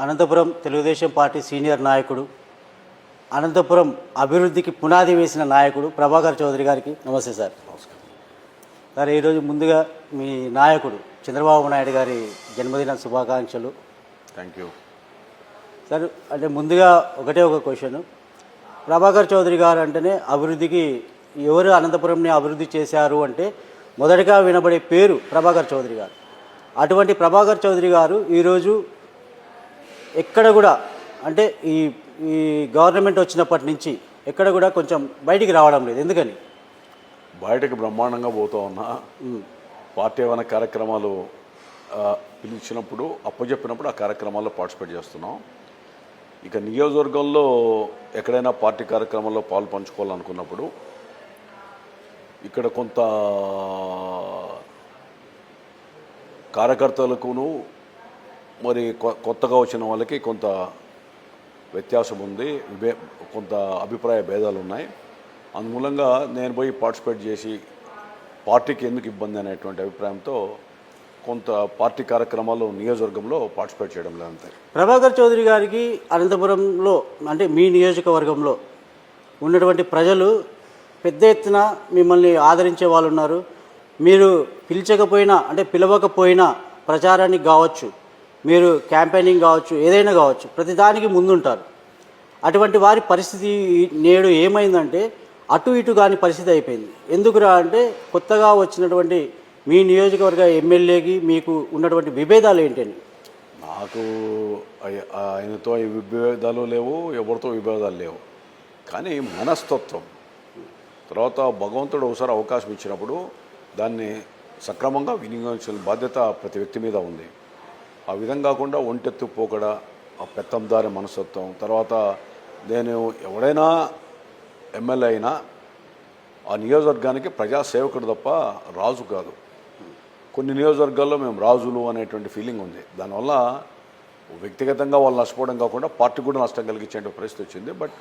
Anantapuram Telugu Desam party senior నాయకుడు, అనంతపురం అభివృద్ధికి పునాది వేసిన నాయకుడు ప్రభాకర్ చౌదరి గారికి నమస్తే సార్. నమస్కారం సార్, ఈరోజు ముందుగా మీ నాయకుడు చంద్రబాబు నాయుడు గారి జన్మదిన శుభాకాంక్షలు. థ్యాంక్ యూ సార్, అంటే ముందుగా ఒకటే ఒక క్వశ్చన్. ప్రభాకర్ చౌదరి గారు అంటేనే అభివృద్ధికి ఎవరు అనంతపురంని అభివృద్ధి చేశారు అంటే మొదటగా వినబడే పేరు ప్రభాకర్ చౌదరి గారు. అటువంటి ప్రభాకర్ చౌదరి గారు ఈరోజు ఎక్కడ కూడా అంటే ఈ ఈ గవర్నమెంట్ వచ్చినప్పటి నుంచి ఎక్కడ కూడా కొంచెం బయటికి రావడం లేదు. ఎందుకని? బయటకు బ్రహ్మాండంగా పోతూ ఉన్నా. పార్టీ ఏమైనా కార్యక్రమాలు పిలిచినప్పుడు అప్పచెప్పినప్పుడు ఆ కార్యక్రమాల్లో పార్టిసిపేట్ చేస్తున్నాం. ఇక నియోజకవర్గంలో ఎక్కడైనా పార్టీ కార్యక్రమాల్లో పాలు పంచుకోవాలనుకున్నప్పుడు ఇక్కడ కొంత కార్యకర్తలకును మరి కొత్తగా వచ్చిన వాళ్ళకి కొంత వ్యత్యాసం ఉంది, కొంత అభిప్రాయ భేదాలు ఉన్నాయి. అందుమూలంగా నేను పోయి పార్టిసిపేట్ చేసి పార్టీకి ఎందుకు ఇబ్బంది అనేటువంటి అభిప్రాయంతో కొంత పార్టీ కార్యక్రమాలు నియోజకవర్గంలో పార్టిసిపేట్ చేయడం లేదంతే. ప్రభాకర్ చౌదరి గారికి అనంతపురంలో అంటే మీ నియోజకవర్గంలో ఉన్నటువంటి ప్రజలు పెద్ద ఎత్తున మిమ్మల్ని ఆదరించే వాళ్ళు ఉన్నారు. మీరు పిలిచకపోయినా అంటే పిలవకపోయినా ప్రచారానికి కావచ్చు, మీరు క్యాంపెయినింగ్ కావచ్చు, ఏదైనా కావచ్చు, ప్రతిదానికి ముందుంటారు. అటువంటి వారి పరిస్థితి నేడు ఏమైందంటే అటు ఇటు కాని పరిస్థితి అయిపోయింది. ఎందుకురా అంటే కొత్తగా వచ్చినటువంటి మీ నియోజకవర్గ ఎమ్మెల్యేకి మీకు ఉన్నటువంటి విభేదాలు ఏంటని? నాకు ఆయనతో విభేదాలు లేవు, ఎవరితో విభేదాలు లేవు. కానీ మనస్తత్వం తర్వాత భగవంతుడు ఒకసారి అవకాశం ఇచ్చినప్పుడు దాన్ని సక్రమంగా వినియోగించిన బాధ్యత ప్రతి వ్యక్తి మీద ఉంది. ఆ విధంగా కాకుండా ఒంటెత్తు పోకడ, ఆ పెత్తందారి మనస్తత్వం, తర్వాత నేను ఎవడైనా ఎమ్మెల్యే అయినా ఆ నియోజకవర్గానికి ప్రజాసేవకుడు తప్ప రాజు కాదు. కొన్ని నియోజకవర్గాల్లో మేము రాజులు అనేటువంటి ఫీలింగ్ ఉంది. దానివల్ల వ్యక్తిగతంగా వాళ్ళు నష్టపోవడం కాకుండా పార్టీ కూడా నష్టం కలిగించే పరిస్థితి వచ్చింది. బట్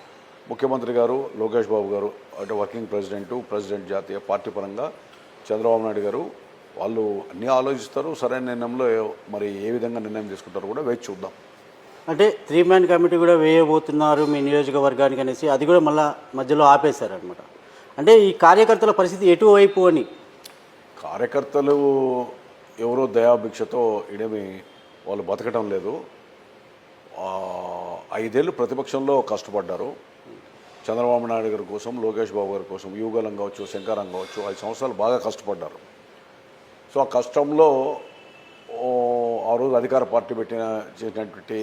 ముఖ్యమంత్రి గారు, లోకేష్ బాబు గారు, అంటే వర్కింగ్ ప్రెసిడెంట్ జాతీయ పార్టీ పరంగా చంద్రబాబు నాయుడు గారు వాళ్ళు అన్నీ ఆలోచిస్తారు. సరైన నిర్ణయంలో మరి ఏ విధంగా నిర్ణయం తీసుకుంటారో కూడా వేచి చూద్దాం. అంటే 3 మ్యాన్ కమిటీ కూడా వేయబోతున్నారు మీ నియోజకవర్గానికి అనేసి అది కూడా మళ్ళీ మధ్యలో ఆపేశారనమాట. అంటే ఈ కార్యకర్తల పరిస్థితి ఎటువైపు అని? కార్యకర్తలు ఎవరో దయాభిక్షతో ఇడేమి వాళ్ళు బతకడం లేదు. 5 ఏళ్ళు ప్రతిపక్షంలో కష్టపడ్డారు. చంద్రబాబు నాయుడు గారి కోసం, లోకేష్ బాబు గారి కోసం, యువగలం కావచ్చు, శంకరం కావచ్చు, 5 సంవత్సరాలు బాగా కష్టపడ్డారు. సో ఆ కష్టంలో ఆ రోజు అధికార పార్టీ చేసినటువంటి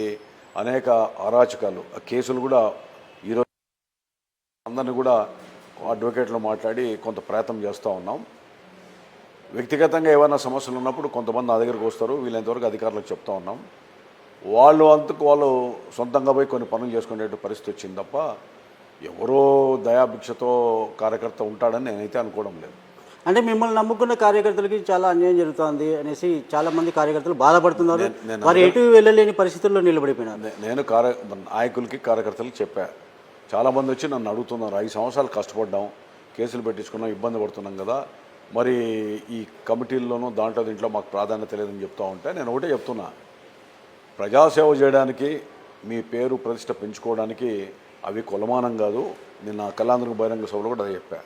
అనేక అరాచకాలు, ఆ కేసులు కూడా ఈరోజు అందరినీ కూడా అడ్వకేట్లు మాట్లాడి కొంత ప్రయత్నం చేస్తూ ఉన్నాం. వ్యక్తిగతంగా ఏమైనా సమస్యలు ఉన్నప్పుడు కొంతమంది నా దగ్గరికి వస్తారు. వీళ్ళంతవరకు అధికారులకు చెప్తా ఉన్నాం. వాళ్ళు అంతకు వాళ్ళు సొంతంగా పోయి కొన్ని పనులు చేసుకునే పరిస్థితి వచ్చింది తప్ప ఎవరో దయాభిక్షతో కార్యకర్త ఉంటాడని నేనైతే అనుకోవడం లేదు. అంటే మిమ్మల్ని నమ్ముకున్న కార్యకర్తలకి చాలా అన్యాయం జరుగుతుంది అనేసి చాలామంది కార్యకర్తలు బాధపడుతున్నారు. వారు ఎటు వెళ్ళలేని పరిస్థితుల్లో నిలబడిపోయినారు. నేను నాయకులకి కార్యకర్తలకి చెప్పా. చాలామంది వచ్చి నన్ను అడుగుతున్నారు, 5 సంవత్సరాలు కష్టపడ్డాం, కేసులు పెట్టించుకున్నాం, ఇబ్బంది పడుతున్నాం కదా, మరి ఈ కమిటీల్లోనూ దీంట్లో మాకు ప్రాధాన్యత లేదని చెప్తా ఉంటే నేను ఒకటే చెప్తున్నా, ప్రజాసేవ చేయడానికి మీ పేరు ప్రతిష్ట పెంచుకోవడానికి అవి కొలమానం కాదు. నిన్న కళ్యాణదుర్గ బహిరంగ సభలో కూడా అదే చెప్పా.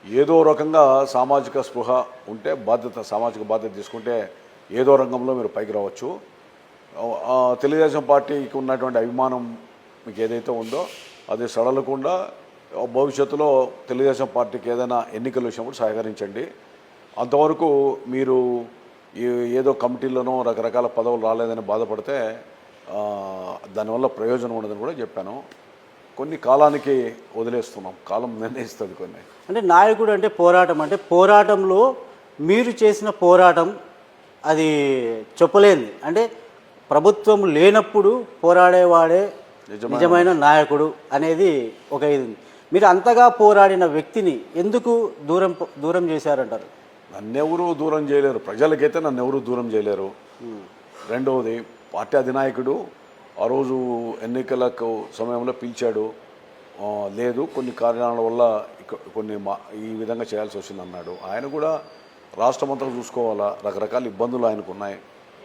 ఏదో రకంగా సామాజిక స్పృహ ఉంటే సామాజిక బాధ్యత తీసుకుంటే ఏదో రంగంలో మీరు పైకి రావచ్చు. తెలుగుదేశం పార్టీకి ఉన్నటువంటి అభిమానం మీకు ఏదైతే ఉందో అది సడలకుండా భవిష్యత్తులో తెలుగుదేశం పార్టీకి ఏదైనా ఎన్నికలు వచ్చినప్పుడు సహకరించండి. అంతవరకు మీరు ఏదో కమిటీల్లోనో రకరకాల పదవులు రాలేదని బాధపడితే దానివల్ల ప్రయోజనం ఉండదని కూడా చెప్పాను. కొన్ని కాలానికి వదిలేస్తున్నాం, కాలం నిర్ణయిస్తుంది కొన్ని. అంటే నాయకుడు అంటే పోరాటం, అంటే పోరాటంలో మీరు చేసిన పోరాటం అది చెప్పలేంది. అంటే ప్రభుత్వం లేనప్పుడు పోరాడేవాడే నిజమైన నాయకుడు అనేది ఒక ఇది. మీరు అంతగా పోరాడిన వ్యక్తిని ఎందుకు దూరం చేశారంటారు? నన్నెవరూ దూరం చేయలేరు, ప్రజలకైతే నన్నెవరూ దూరం చేయలేరు. రెండవది, పార్టీ అధినాయకుడు ఆ రోజు ఎన్నికలకు సమయంలో పిలిచాడు, లేదు కొన్ని కారణాల వల్ల కొన్ని ఈ విధంగా చేయాల్సి వచ్చింది అన్నాడు. ఆయన కూడా రాష్ట్రమంతా చూసుకోవాలా, రకరకాల ఇబ్బందులు ఆయనకు ఉన్నాయి.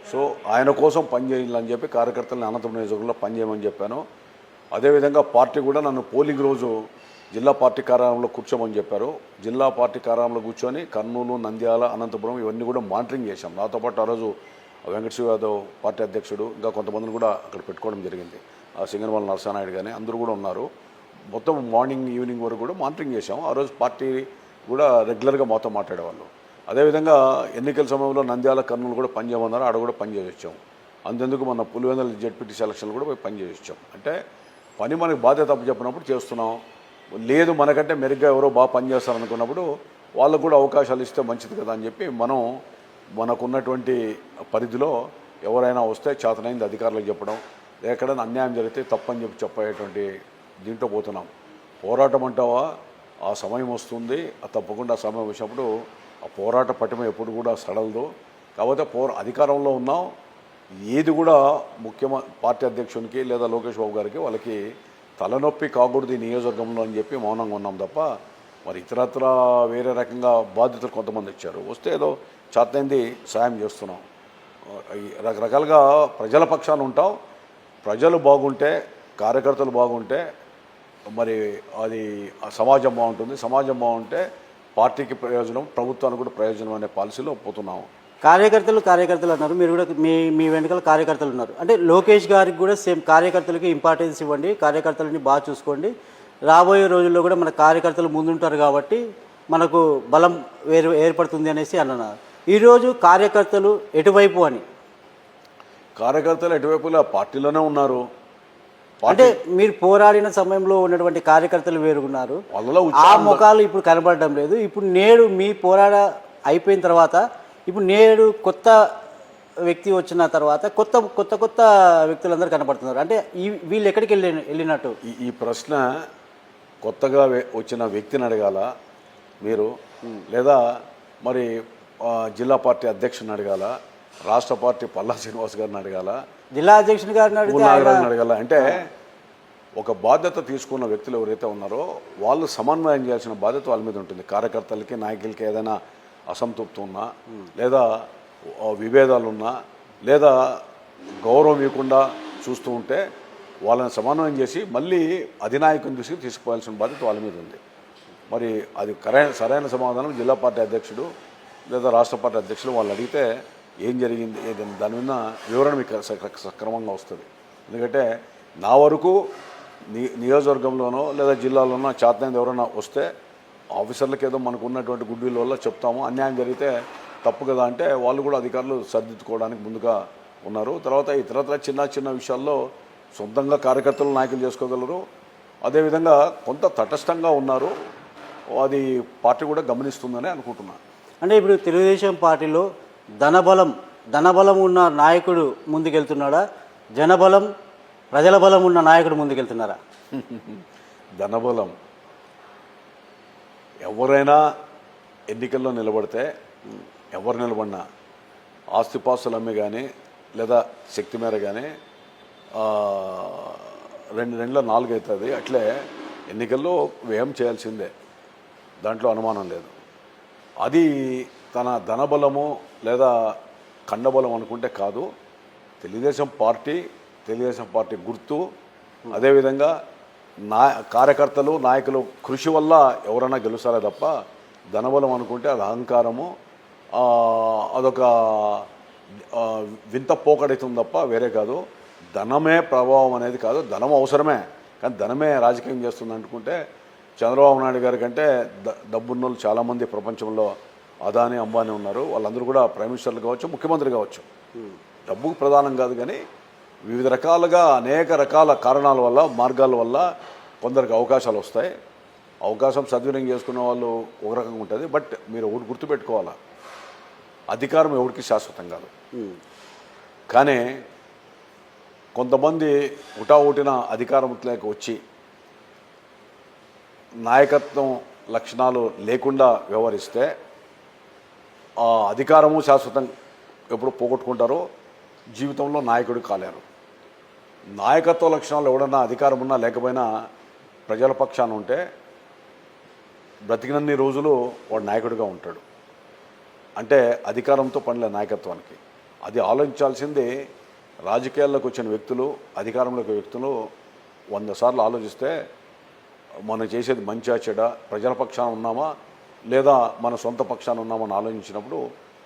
సో ఆయన కోసం పనిచేయాలని చెప్పి కార్యకర్తలను అనంతపురం నియోజకవర్గంలో పనిచేయమని చెప్పాను. అదేవిధంగా పార్టీ కూడా నన్ను పోలింగ్ రోజు జిల్లా పార్టీ కార్యాలయంలో కూర్చోమని చెప్పారు. జిల్లా పార్టీ కార్యాలయంలో కూర్చొని కర్నూలు, నంద్యాల, అనంతపురం ఇవన్నీ కూడా మానిటరింగ్ చేశాం. నాతో పాటు ఆ రోజు వెంకటశివ యాదవ్ పార్టీ అధ్యక్షుడు ఇంకా కొంతమందిని కూడా అక్కడ పెట్టుకోవడం జరిగింది. ఆ సింగనమల నరసానాయుడు కానీ అందరూ కూడా ఉన్నారు. మొత్తం మార్నింగ్ ఈవినింగ్ వరకు కూడా మానిటరింగ్ చేశాం. ఆ రోజు పార్టీ కూడా రెగ్యులర్గా మాతో మాట్లాడేవాళ్ళు. అదేవిధంగా ఎన్నికల సమయంలో నంద్యాల, కర్నూలు కూడా పనిచేయమన్నారు. ఆడ కూడా పనిచేసి వచ్చాం. అంతెందుకు మన పులివెందుల జెడ్పీటీ సెలక్షన్లు కూడా పోయి పనిచేసి వచ్చాం. అంటే పని మనకు బాధ్యత చెప్పినప్పుడు చేస్తున్నాం. లేదు మనకంటే మెరుగ్గా ఎవరో బాగా పనిచేస్తారనుకున్నప్పుడు వాళ్ళకు కూడా అవకాశాలు ఇస్తే మంచిది కదా అని చెప్పి మనకున్నటువంటి పరిధిలో ఎవరైనా వస్తే చేతనైంది అధికారులకు చెప్పడం, ఎక్కడైనా అన్యాయం జరిగితే తప్పని చెప్పేటువంటి దీంట్లో పోతున్నాం. పోరాటం అంటావా ఆ సమయం వస్తుంది, తప్పకుండా ఆ సమయం వచ్చినప్పుడు ఆ పోరాట పటిమ ఎప్పుడు కూడా సడలదు. కాకపోతే అధికారంలో ఉన్నాం, ఏది కూడా పార్టీ అధ్యక్షునికి లేదా లోకేష్ బాబు గారికి వాళ్ళకి తలనొప్పి కాకూడదు ఈ నియోజకవర్గంలో అని చెప్పి మౌనంగా ఉన్నాం తప్ప మరి ఇతరత్ర వేరే రకంగా బాధ్యతలు కొంతమంది ఇచ్చారు. వస్తే ఏదో చేతనైంది సాయం చేస్తున్నాం. రకరకాలుగా ప్రజల పక్షాన ఉంటాం. ప్రజలు బాగుంటే, కార్యకర్తలు బాగుంటే మరి అది సమాజం బాగుంటుంది. సమాజం బాగుంటే పార్టీకి ప్రయోజనం, ప్రభుత్వానికి కూడా ప్రయోజనం అనే పాలసీలో పోతున్నాము. కార్యకర్తలు అన్నారు, మీరు కూడా మీ వెనుకల కార్యకర్తలు ఉన్నారు. అంటే లోకేష్ గారికి కూడా సేమ్ కార్యకర్తలకి ఇంపార్టెన్స్ ఇవ్వండి, కార్యకర్తలని బాగా చూసుకోండి, రాబోయే రోజుల్లో కూడా మన కార్యకర్తలు ముందుంటారు కాబట్టి మనకు బలం ఏర్పడుతుంది అనేసి అన్నారు. ఈరోజు కార్యకర్తలు ఎటువైపు అని? కార్యకర్తలు ఎటువైపులా పార్టీలోనే ఉన్నారు. అంటే మీరు పోరాడిన సమయంలో ఉన్నటువంటి కార్యకర్తలు వేరుగున్నారు, ఆ ముఖాలు ఇప్పుడు కనబడడం లేదు. ఇప్పుడు నేడు మీ పోరాట అయిపోయిన తర్వాత ఇప్పుడు నేడు కొత్త వ్యక్తి వచ్చిన తర్వాత కొత్త వ్యక్తులందరూ కనపడుతున్నారు. అంటే వీళ్ళు ఎక్కడికి వెళ్ళినట్టు? ఈ ప్రశ్న కొత్తగా వచ్చిన వ్యక్తిని అడగాల మీరు, లేదా మరి జిల్లా పార్టీ అధ్యక్షుని అడగాల, రాష్ట్ర పార్టీ పల్లా శ్రీనివాస్ గారిని అడగాల, జిల్లా అధ్యక్షుని గారిని అడగాల. అంటే ఒక బాధ్యత తీసుకున్న వ్యక్తులు ఎవరైతే ఉన్నారో వాళ్ళు సమన్వయం చేయాల్సిన బాధ్యత వాళ్ళ మీద ఉంటుంది. కార్యకర్తలకి, నాయకులకి ఏదైనా అసంతృప్తి ఉన్నా, లేదా విభేదాలు ఉన్నా, లేదా గౌరవం ఇవ్వకుండా చూస్తూ ఉంటే వాళ్ళని సమన్వయం చేసి మళ్ళీ అధినాయకుని దృష్టికి తీసుకుపోవాల్సిన బాధ్యత వాళ్ళ మీద ఉంది. మరి అది సరైన సమాధానం జిల్లా పార్టీ అధ్యక్షుడు లేదా రాష్ట్ర పార్టీ అధ్యక్షుడు వాళ్ళు అడిగితే ఏం జరిగింది దాని మీద వివరణ మీకు సక్రమంగా వస్తుంది. ఎందుకంటే నా వరకు నియోజకవర్గంలోనో లేదా జిల్లాలోనో చేతనైంది ఎవరైనా వస్తే ఆఫీసర్లకు ఏదో మనకు ఉన్నటువంటి గుడ్ విల్ వల్ల చెప్తాము, అన్యాయం జరిగితే తప్పు కదా అంటే వాళ్ళు కూడా అధికారులు సర్దిద్దుకోవడానికి ముందుగా ఉన్నారు. తర్వాత ఇతరత్ర చిన్న విషయాల్లో సొంతంగా కార్యకర్తలు నాయకులు చేసుకోగలరు. అదేవిధంగా కొంత తటస్థంగా ఉన్నారు. అది పార్టీ కూడా గమనిస్తుందని అనుకుంటున్నాను. అంటే ఇప్పుడు తెలుగుదేశం పార్టీలో ధనబలం ఉన్న నాయకుడు ముందుకెళ్తున్నాడా, జనబలం ప్రజల బలం ఉన్న నాయకుడు ముందుకెళ్తున్నారా? ధనబలం ఎవరైనా ఎన్నికల్లో నిలబడితే, ఎవరు నిలబడినా ఆస్తిపాస్తులు అమ్మి కానీ లేదా శక్తి మేర కానీ 2 4 అవుతుంది. అట్లే ఎన్నికల్లో వ్యయం చేయాల్సిందే, దాంట్లో అనుమానం లేదు. అది తన ధనబలము లేదా కండబలం అనుకుంటే కాదు. తెలుగుదేశం పార్టీ గుర్తు, అదేవిధంగా కార్యకర్తలు, నాయకులు కృషి వల్ల ఎవరైనా గెలుస్తారే తప్ప ధనబలం అనుకుంటే అది అహంకారము, అదొక వింత పోకడవుతుంది తప్ప వేరే కాదు. ధనమే ప్రభావం అనేది కాదు, ధనం అవసరమే, కానీ ధనమే రాజకీయం చేస్తుంది అనుకుంటే చంద్రబాబు నాయుడు గారి కంటే డబ్బున్న వాళ్ళు చాలామంది ప్రపంచంలో అదానీ, అంబానీ ఉన్నారు. వాళ్ళందరూ కూడా ప్రైమ్ మినిస్టర్లు కావచ్చు, ముఖ్యమంత్రి కావచ్చు. డబ్బుకు ప్రధానం కాదు, కానీ వివిధ రకాలుగా అనేక రకాల కారణాల వల్ల, మార్గాల వల్ల కొందరికి అవకాశాలు వస్తాయి. అవకాశం సద్వినియోగం చేసుకునే వాళ్ళు ఒక రకంగా ఉంటుంది. బట్ మీరు ఒకటి గుర్తుపెట్టుకోవాలా, అధికారం ఎవరికి శాశ్వతం కాదు. కానీ కొంతమంది ఉటావుటిన అధికారంలోకి వచ్చి నాయకత్వం లక్షణాలు లేకుండా వ్యవహరిస్తే ఆ అధికారము శాశ్వతం ఎప్పుడు పోగొట్టుకుంటారో జీవితంలో నాయకుడు కాలేరు. నాయకత్వ లక్షణాలు ఎవడన్నా అధికారం ఉన్నా లేకపోయినా ప్రజల పక్షాన ఉంటే బ్రతికినన్ని రోజులు వాడు నాయకుడిగా ఉంటాడు. అంటే అధికారంతో పనిలే నాయకత్వానికి. అది ఆలోచించాల్సింది రాజకీయాల్లోకి వచ్చిన వ్యక్తులు, అధికారంలోకి వ్యక్తులు 100 సార్లు ఆలోచిస్తే మనం చేసేది మంచిగా చెడా, ప్రజల పక్షాన ఉన్నామా లేదా మన సొంత పక్షాన ఉన్నామా అని ఆలోచించినప్పుడు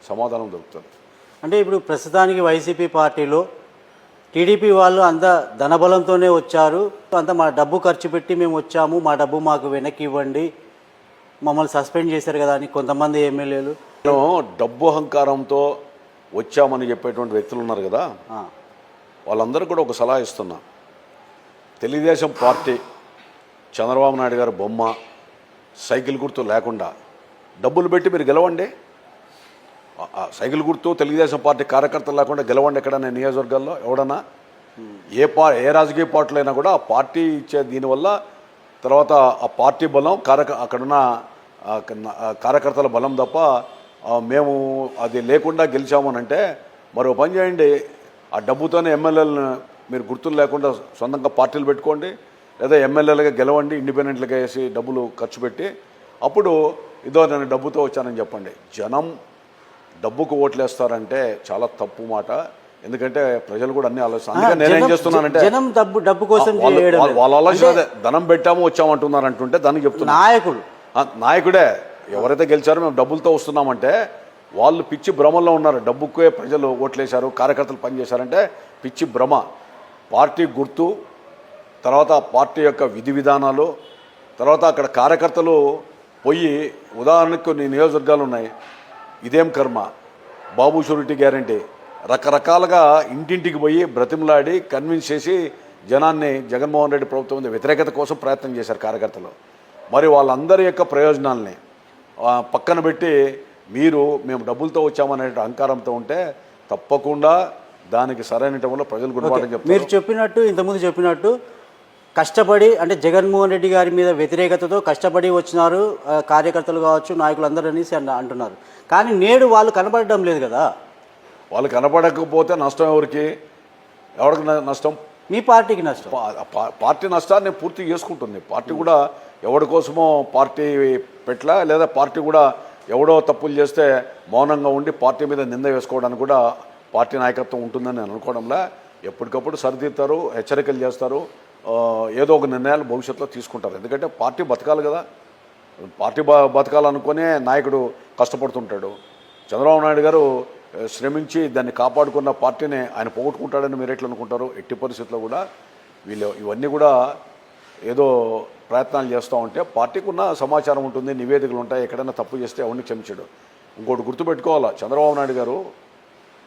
సమాధానం దొరుకుతుంది. అంటే ఇప్పుడు ప్రస్తుతానికి వైసీపీ పార్టీలో టీడీపీ వాళ్ళు అంత ధనబలంతోనే వచ్చారు, అంత మా డబ్బు ఖర్చు పెట్టి మేము వచ్చాము, మా డబ్బు మాకు వెనక్కి ఇవ్వండి, మమ్మల్ని సస్పెండ్ చేశారు కదా అని కొంతమంది ఎమ్మెల్యేలు. మనం డబ్బు అహంకారంతో వచ్చామని చెప్పేటువంటి వ్యక్తులు ఉన్నారు కదా, వాళ్ళందరూ కూడా ఒక సలహా ఇస్తున్నా. తెలుగుదేశం పార్టీ చంద్రబాబు నాయుడు గారి బొమ్మ, సైకిల్ గుర్తు లేకుండా డబ్బులు పెట్టి మీరు గెలవండి. సైకిల్ గుర్తు తెలుగుదేశం పార్టీ కార్యకర్తలు లేకుండా గెలవండి ఎక్కడైనా నియోజకవర్గాల్లో. ఎవడన్నా ఏ రాజకీయ పార్టీలు అయినా కూడా ఆ పార్టీ ఇచ్చే దీనివల్ల తర్వాత ఆ పార్టీ బలం అక్కడున్న కార్యకర్తల బలం తప్ప మేము అది లేకుండా గెలిచామనంటే మరో పని చేయండి, ఆ డబ్బుతోనే ఎమ్మెల్యేలను మీరు గుర్తులు లేకుండా సొంతంగా పార్టీలు పెట్టుకోండి, లేదా ఎమ్మెల్యేలుగా గెలవండి, ఇండిపెండెంట్లుగా వేసి డబ్బులు ఖర్చు పెట్టి అప్పుడు ఇదో నేను డబ్బుతో వచ్చానని చెప్పండి. జనం డబ్బుకు ఓట్లేస్తారంటే చాలా తప్పు మాట. ఎందుకంటే ప్రజలు కూడా అన్ని ఆలోచిస్తారు. అందుకే నేనేం చేస్తున్నానంటే జనం డబ్బు కోసం వాళ్ళ ఆలోచన ధనం పెట్టాము వచ్చామంటున్నారు అంటుంటే దానికి చెప్తున్నా నాయకుడే ఎవరైతే గెలిచారో మేము డబ్బులతో వస్తున్నామంటే వాళ్ళు పిచ్చి భ్రమల్లో ఉన్నారు. డబ్బుకే ప్రజలు ఓట్లేశారు, కార్యకర్తలు పనిచేశారంటే పిచ్చి భ్రమ. పార్టీ గుర్తు, తర్వాత పార్టీ యొక్క విధి విధానాలు, తర్వాత అక్కడ కార్యకర్తలు పోయి ఉదాహరణకు కొన్ని నియోజకవర్గాలు ఉన్నాయి, ఇదేం కర్మ, బాబు షూరిటీ గ్యారంటీ, రకరకాలుగా ఇంటింటికి పోయి బ్రతిమలాడి కన్విన్స్ చేసి జనాన్ని జగన్మోహన్ రెడ్డి ప్రభుత్వం మీద వ్యతిరేకత కోసం ప్రయత్నం చేశారు కార్యకర్తలు. మరి వాళ్ళందరి యొక్క ప్రయోజనాల్ని పక్కన పెట్టి మేము డబ్బులతో వచ్చామనే అహంకారంతో ఉంటే తప్పకుండా దానికి సరైన టైంలో ప్రజలు గుర్తుపడని చెప్తారు. మీరు చెప్పినట్టు ఇంతకుముందు చెప్పినట్టు కష్టపడి అంటే జగన్మోహన్ రెడ్డి గారి మీద వ్యతిరేకతతో కష్టపడి వచ్చినారు కార్యకర్తలు కావచ్చు, నాయకులు అందరూ అనేసి అంటున్నారు. కానీ నేడు వాళ్ళు కనపడడం లేదు కదా. వాళ్ళు కనపడకపోతే నష్టం ఎవరికి నష్టం? మీ పార్టీకి నష్టం. పార్టీ నష్టాన్ని పూర్తి చేసుకుంటుంది. పార్టీ కూడా ఎవరి కోసమో పార్టీ పెట్లా, లేదా పార్టీ కూడా ఎవడో తప్పులు చేస్తే మౌనంగా ఉండి పార్టీ మీద నింద వేసుకోవడానికి కూడా పార్టీ నాయకత్వం ఉంటుందని నేను అనుకోవడంలా. ఎప్పటికప్పుడు సరిదిద్దుతారు, హెచ్చరికలు చేస్తారు, ఏదో ఒక నిర్ణయాలు భవిష్యత్తులో తీసుకుంటారు. ఎందుకంటే పార్టీ బతకాలి కదా. పార్టీ బతకాలనుకునే నాయకుడు కష్టపడుతుంటాడు. చంద్రబాబు నాయుడు గారు శ్రమించి దాన్ని కాపాడుకున్న పార్టీని ఆయన పోగొట్టుకుంటాడని మీరు ఎట్లా అనుకుంటారు? ఎట్టి పరిస్థితుల్లో కూడా వీళ్ళు ఇవన్నీ కూడా ఏదో ప్రయత్నాలు చేస్తూ ఉంటే పార్టీకి ఉన్న సమాచారం ఉంటుంది, నివేదికలు ఉంటాయి. ఎక్కడైనా తప్పు చేస్తే ఎవరిని క్షమించాడు. ఇంకోటి గుర్తుపెట్టుకోవాలా, చంద్రబాబు నాయుడు గారు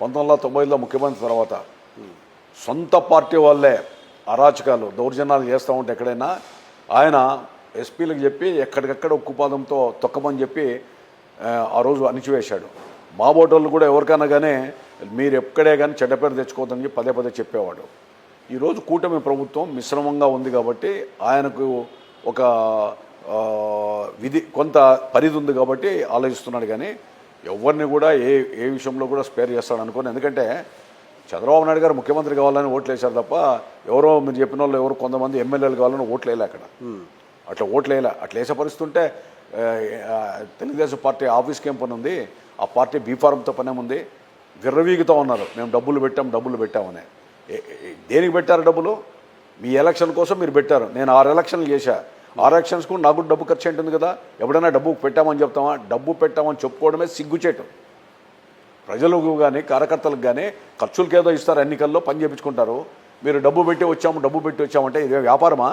1990లో ముఖ్యమంత్రి తర్వాత సొంత పార్టీ వాళ్ళే అరాచకాలు దౌర్జన్యాలు చేస్తూ ఉంటే ఎక్కడైనా ఆయన ఎస్పీలకు చెప్పి ఎక్కడికక్కడ ఉక్కుపాదంతో తొక్కమని చెప్పి ఆ రోజు అణిచివేశాడు. మా బోటోళ్ళు కూడా ఎవరికైనా కానీ మీరు ఎక్కడే కానీ చెడ్డ పేరు తెచ్చుకోవద్దని చెప్పి పదే పదే చెప్పేవాడు. ఈరోజు కూటమి ప్రభుత్వం మిశ్రమంగా ఉంది కాబట్టి ఆయనకు ఒక కొంత పరిధి ఉంది కాబట్టి ఆలోచిస్తున్నాడు. కానీ ఎవరిని కూడా ఏ విషయంలో కూడా స్పేర్ చేస్తాడు అనుకోని. ఎందుకంటే చంద్రబాబు నాయుడు గారు ముఖ్యమంత్రి కావాలని ఓట్లు వేశారు తప్ప ఎవరో మీరు చెప్పిన వాళ్ళు ఎవరు కొంతమంది ఎమ్మెల్యేలు కావాలని ఓట్లు వేయలే. అక్కడ అట్లా ఓట్లు వేయలే. అట్లా వేసే పరిస్థితి ఉంటే తెలుగుదేశం పార్టీ ఆఫీస్కి ఏం పని ఉంది? ఆ పార్టీ బీఫారంతో పనేముంది? విర్రవీగుతూ ఉన్నారు మేము డబ్బులు పెట్టామని. దేనికి పెట్టారు డబ్బులు? మీ ఎలక్షన్ కోసం మీరు పెట్టారు. నేను 6 ఎలక్షన్లు చేశా. 6 ఎలక్షన్స్కు నాకు డబ్బు ఖర్చు ఉంటుంది కదా. ఎప్పుడైనా డబ్బు పెట్టామని చెప్తామా? డబ్బు పెట్టామని చెప్పుకోవడమే సిగ్గుచేటు. ప్రజలకు కానీ కార్యకర్తలకు కానీ ఖర్చులకి ఏదో ఇస్తారు, ఎన్నికల్లో పని చేయించుకుంటారు. మీరు డబ్బు పెట్టి వచ్చామంటే ఇదే వ్యాపారమా?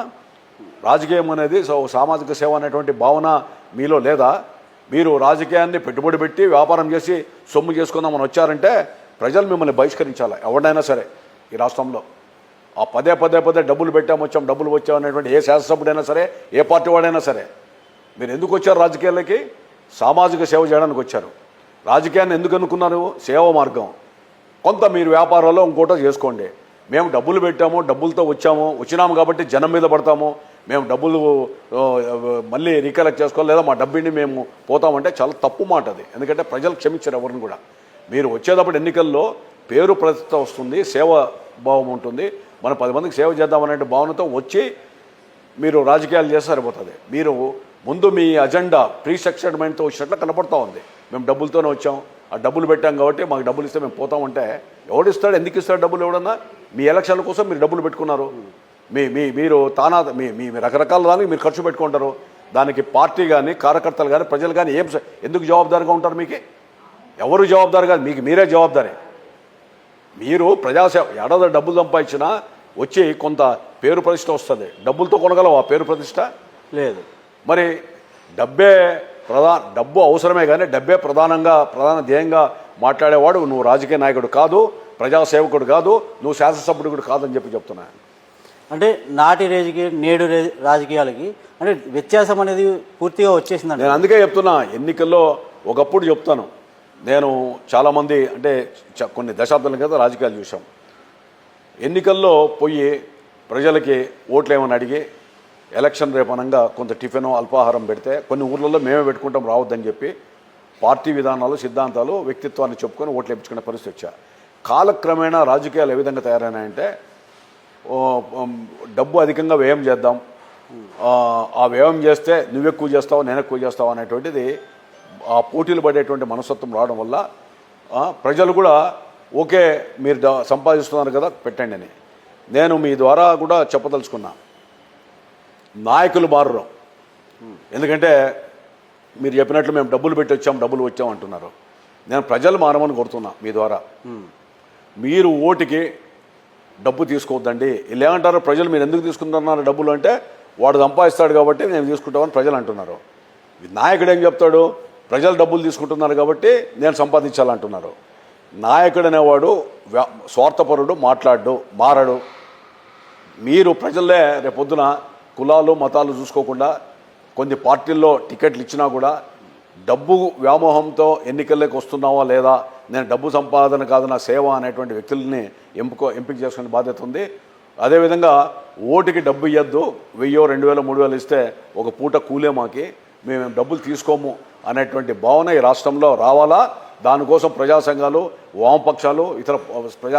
రాజకీయం అనేది సామాజిక సేవ అనేటువంటి భావన మీలో లేదా? మీరు రాజకీయాన్ని పెట్టుబడి పెట్టి వ్యాపారం చేసి సొమ్ము చేసుకుందామని వచ్చారంటే ప్రజలు మిమ్మల్ని బహిష్కరించాలి. ఎవరినైనా సరే ఈ రాష్ట్రంలో ఆ పదే డబ్బులు వచ్చాం అనేటువంటి ఏ శాసనసభ్యుడైనా సరే, ఏ పార్టీ వాడైనా సరే, మీరు ఎందుకు వచ్చారు రాజకీయాలకి? సామాజిక సేవ చేయడానికి వచ్చారు. రాజకీయాన్ని ఎందుకు అనుకున్నారు? సేవ మార్గం. కొంత మీరు వ్యాపారాల్లో ఇంకోటో చేసుకోండి. మేము డబ్బులు పెట్టాము, డబ్బులతో వచ్చినాము కాబట్టి జనం మీద పడతాము, మేము డబ్బులు మళ్ళీ రీకలెక్ట్ చేసుకోవాలి, లేదా మా డబ్బుని మేము పోతామంటే చాలా తప్పు మాట అది. ఎందుకంటే ప్రజలు క్షమించారు ఎవరిని కూడా. మీరు వచ్చేటప్పుడు ఎన్నికల్లో పేరు ప్రతిష్ట వస్తుంది, సేవ భావం ఉంటుంది, మనం 10 మందికి సేవ చేద్దామనే భావనతో వచ్చి మీరు రాజకీయాలు చేస్తే సరిపోతుంది. మీరు ముందు మీ అజెండా ప్రీ స్ట్రక్చర్డ్ మైండ్తో వచ్చినట్లు కనపడుతూ ఉంది. మేము డబ్బులతోనే వచ్చాం, ఆ డబ్బులు పెట్టాం కాబట్టి మాకు డబ్బులు ఇస్తే మేము పోతామంటే ఎవడు ఇస్తాడు? ఎందుకు ఇస్తాడు డబ్బులు? ఎవడన్నా మీ ఎలక్షన్ల కోసం మీరు డబ్బులు పెట్టుకున్నారు. మీరు మీ రకరకాల దానికి మీరు ఖర్చు పెట్టుకుంటారు. దానికి పార్టీ కానీ కార్యకర్తలు కానీ ప్రజలు కానీ ఎందుకు జవాబుదారిగా ఉంటారు? మీకు ఎవరు జవాబుదారు కాదు, మీకు మీరే జవాబుదారి. మీరు ప్రజాసేవ ఏడాది డబ్బులు సంపాదించినా వచ్చి కొంత పేరు ప్రతిష్ట వస్తుంది. డబ్బులతో కొనగలవా పేరు ప్రతిష్ట? లేదు. మరి డబ్బు అవసరమే కానీ ప్రధాన ధ్యేయంగా మాట్లాడేవాడు నువ్వు రాజకీయ నాయకుడు కాదు, ప్రజాసేవకుడు కాదు, నువ్వు శాసనసభ్యుడు కూడా కాదని చెప్తున్నా. అంటే నాటి నేడు రాజకీయాలకి అంటే వ్యత్యాసం అనేది పూర్తిగా వచ్చేసిందండి. నేను అందుకే చెప్తున్నా, ఎన్నికల్లో ఒకప్పుడు చెప్తాను, నేను చాలామంది అంటే కొన్ని దశాబ్దాల క్రితం రాజకీయాలు చూసాం. ఎన్నికల్లో పోయి ప్రజలకి ఓట్లు ఏమని అడిగి ఎలక్షన్ రేపనంగా కొంత టిఫిన్ అల్పాహారం పెడితే కొన్ని ఊర్లలో మేమే పెట్టుకుంటాం రావద్దని చెప్పి పార్టీ విధానాలు సిద్ధాంతాలు వ్యక్తిత్వాన్ని చెప్పుకొని ఓట్లు వేయించుకునే పరిస్థితి వచ్చా. కాలక్రమేణా రాజకీయాలు ఏ విధంగా తయారైనాయంటే డబ్బు అధికంగా వ్యయం చేద్దాం, ఆ వ్యయం చేస్తే నువ్వు ఎక్కువ చేస్తావు నేను ఎక్కువ చేస్తావు అనేటువంటిది ఆ పోటీలు పడేటువంటి మనస్తత్వం రావడం వల్ల ప్రజలు కూడా ఓకే మీరు సంపాదిస్తున్నారు కదా పెట్టండి అని. నేను మీ ద్వారా కూడా చెప్పదలుచుకున్నా, నాయకులు మారరు. ఎందుకంటే మీరు చెప్పినట్లు మేము డబ్బులు పెట్టి వచ్చాం అంటున్నారు. నేను ప్రజలు మారమని కోరుతున్నా మీ ద్వారా. మీరు ఓటుకి డబ్బు తీసుకోవద్దండి. వీళ్ళు ఏమంటారు ప్రజలు, మీరు ఎందుకు తీసుకుంటున్నారు డబ్బులు అంటే వాడు సంపాదిస్తాడు కాబట్టి నేను తీసుకుంటామని ప్రజలు అంటున్నారు. నాయకుడు ఏం చెప్తాడు? ప్రజలు డబ్బులు తీసుకుంటున్నారు కాబట్టి నేను సంపాదించాలంటున్నారు. నాయకుడు అనేవాడు స్వార్థపరుడు, మారడు. మీరు ప్రజలే రేపొద్దున కులాలు మతాలు చూసుకోకుండా కొన్ని పార్టీల్లో టికెట్లు ఇచ్చినా కూడా డబ్బు వ్యామోహంతో ఎన్నికల్లోకి వస్తున్నావా లేదా, నేను డబ్బు సంపాదన కాదు నా సేవ అనేటువంటి వ్యక్తుల్ని ఎంపిక చేసుకునే బాధ్యత ఉంది. అదేవిధంగా ఓటుకి డబ్బు ఇవ్వద్దు, 1000, 2000, 3000 ఇస్తే ఒక పూట కూలే మాకి, మేము డబ్బులు తీసుకోము అనేటువంటి భావన ఈ రాష్ట్రంలో రావాలా. దానికోసం ప్రజా సంఘాలు, వామపక్షాలు, ఇతర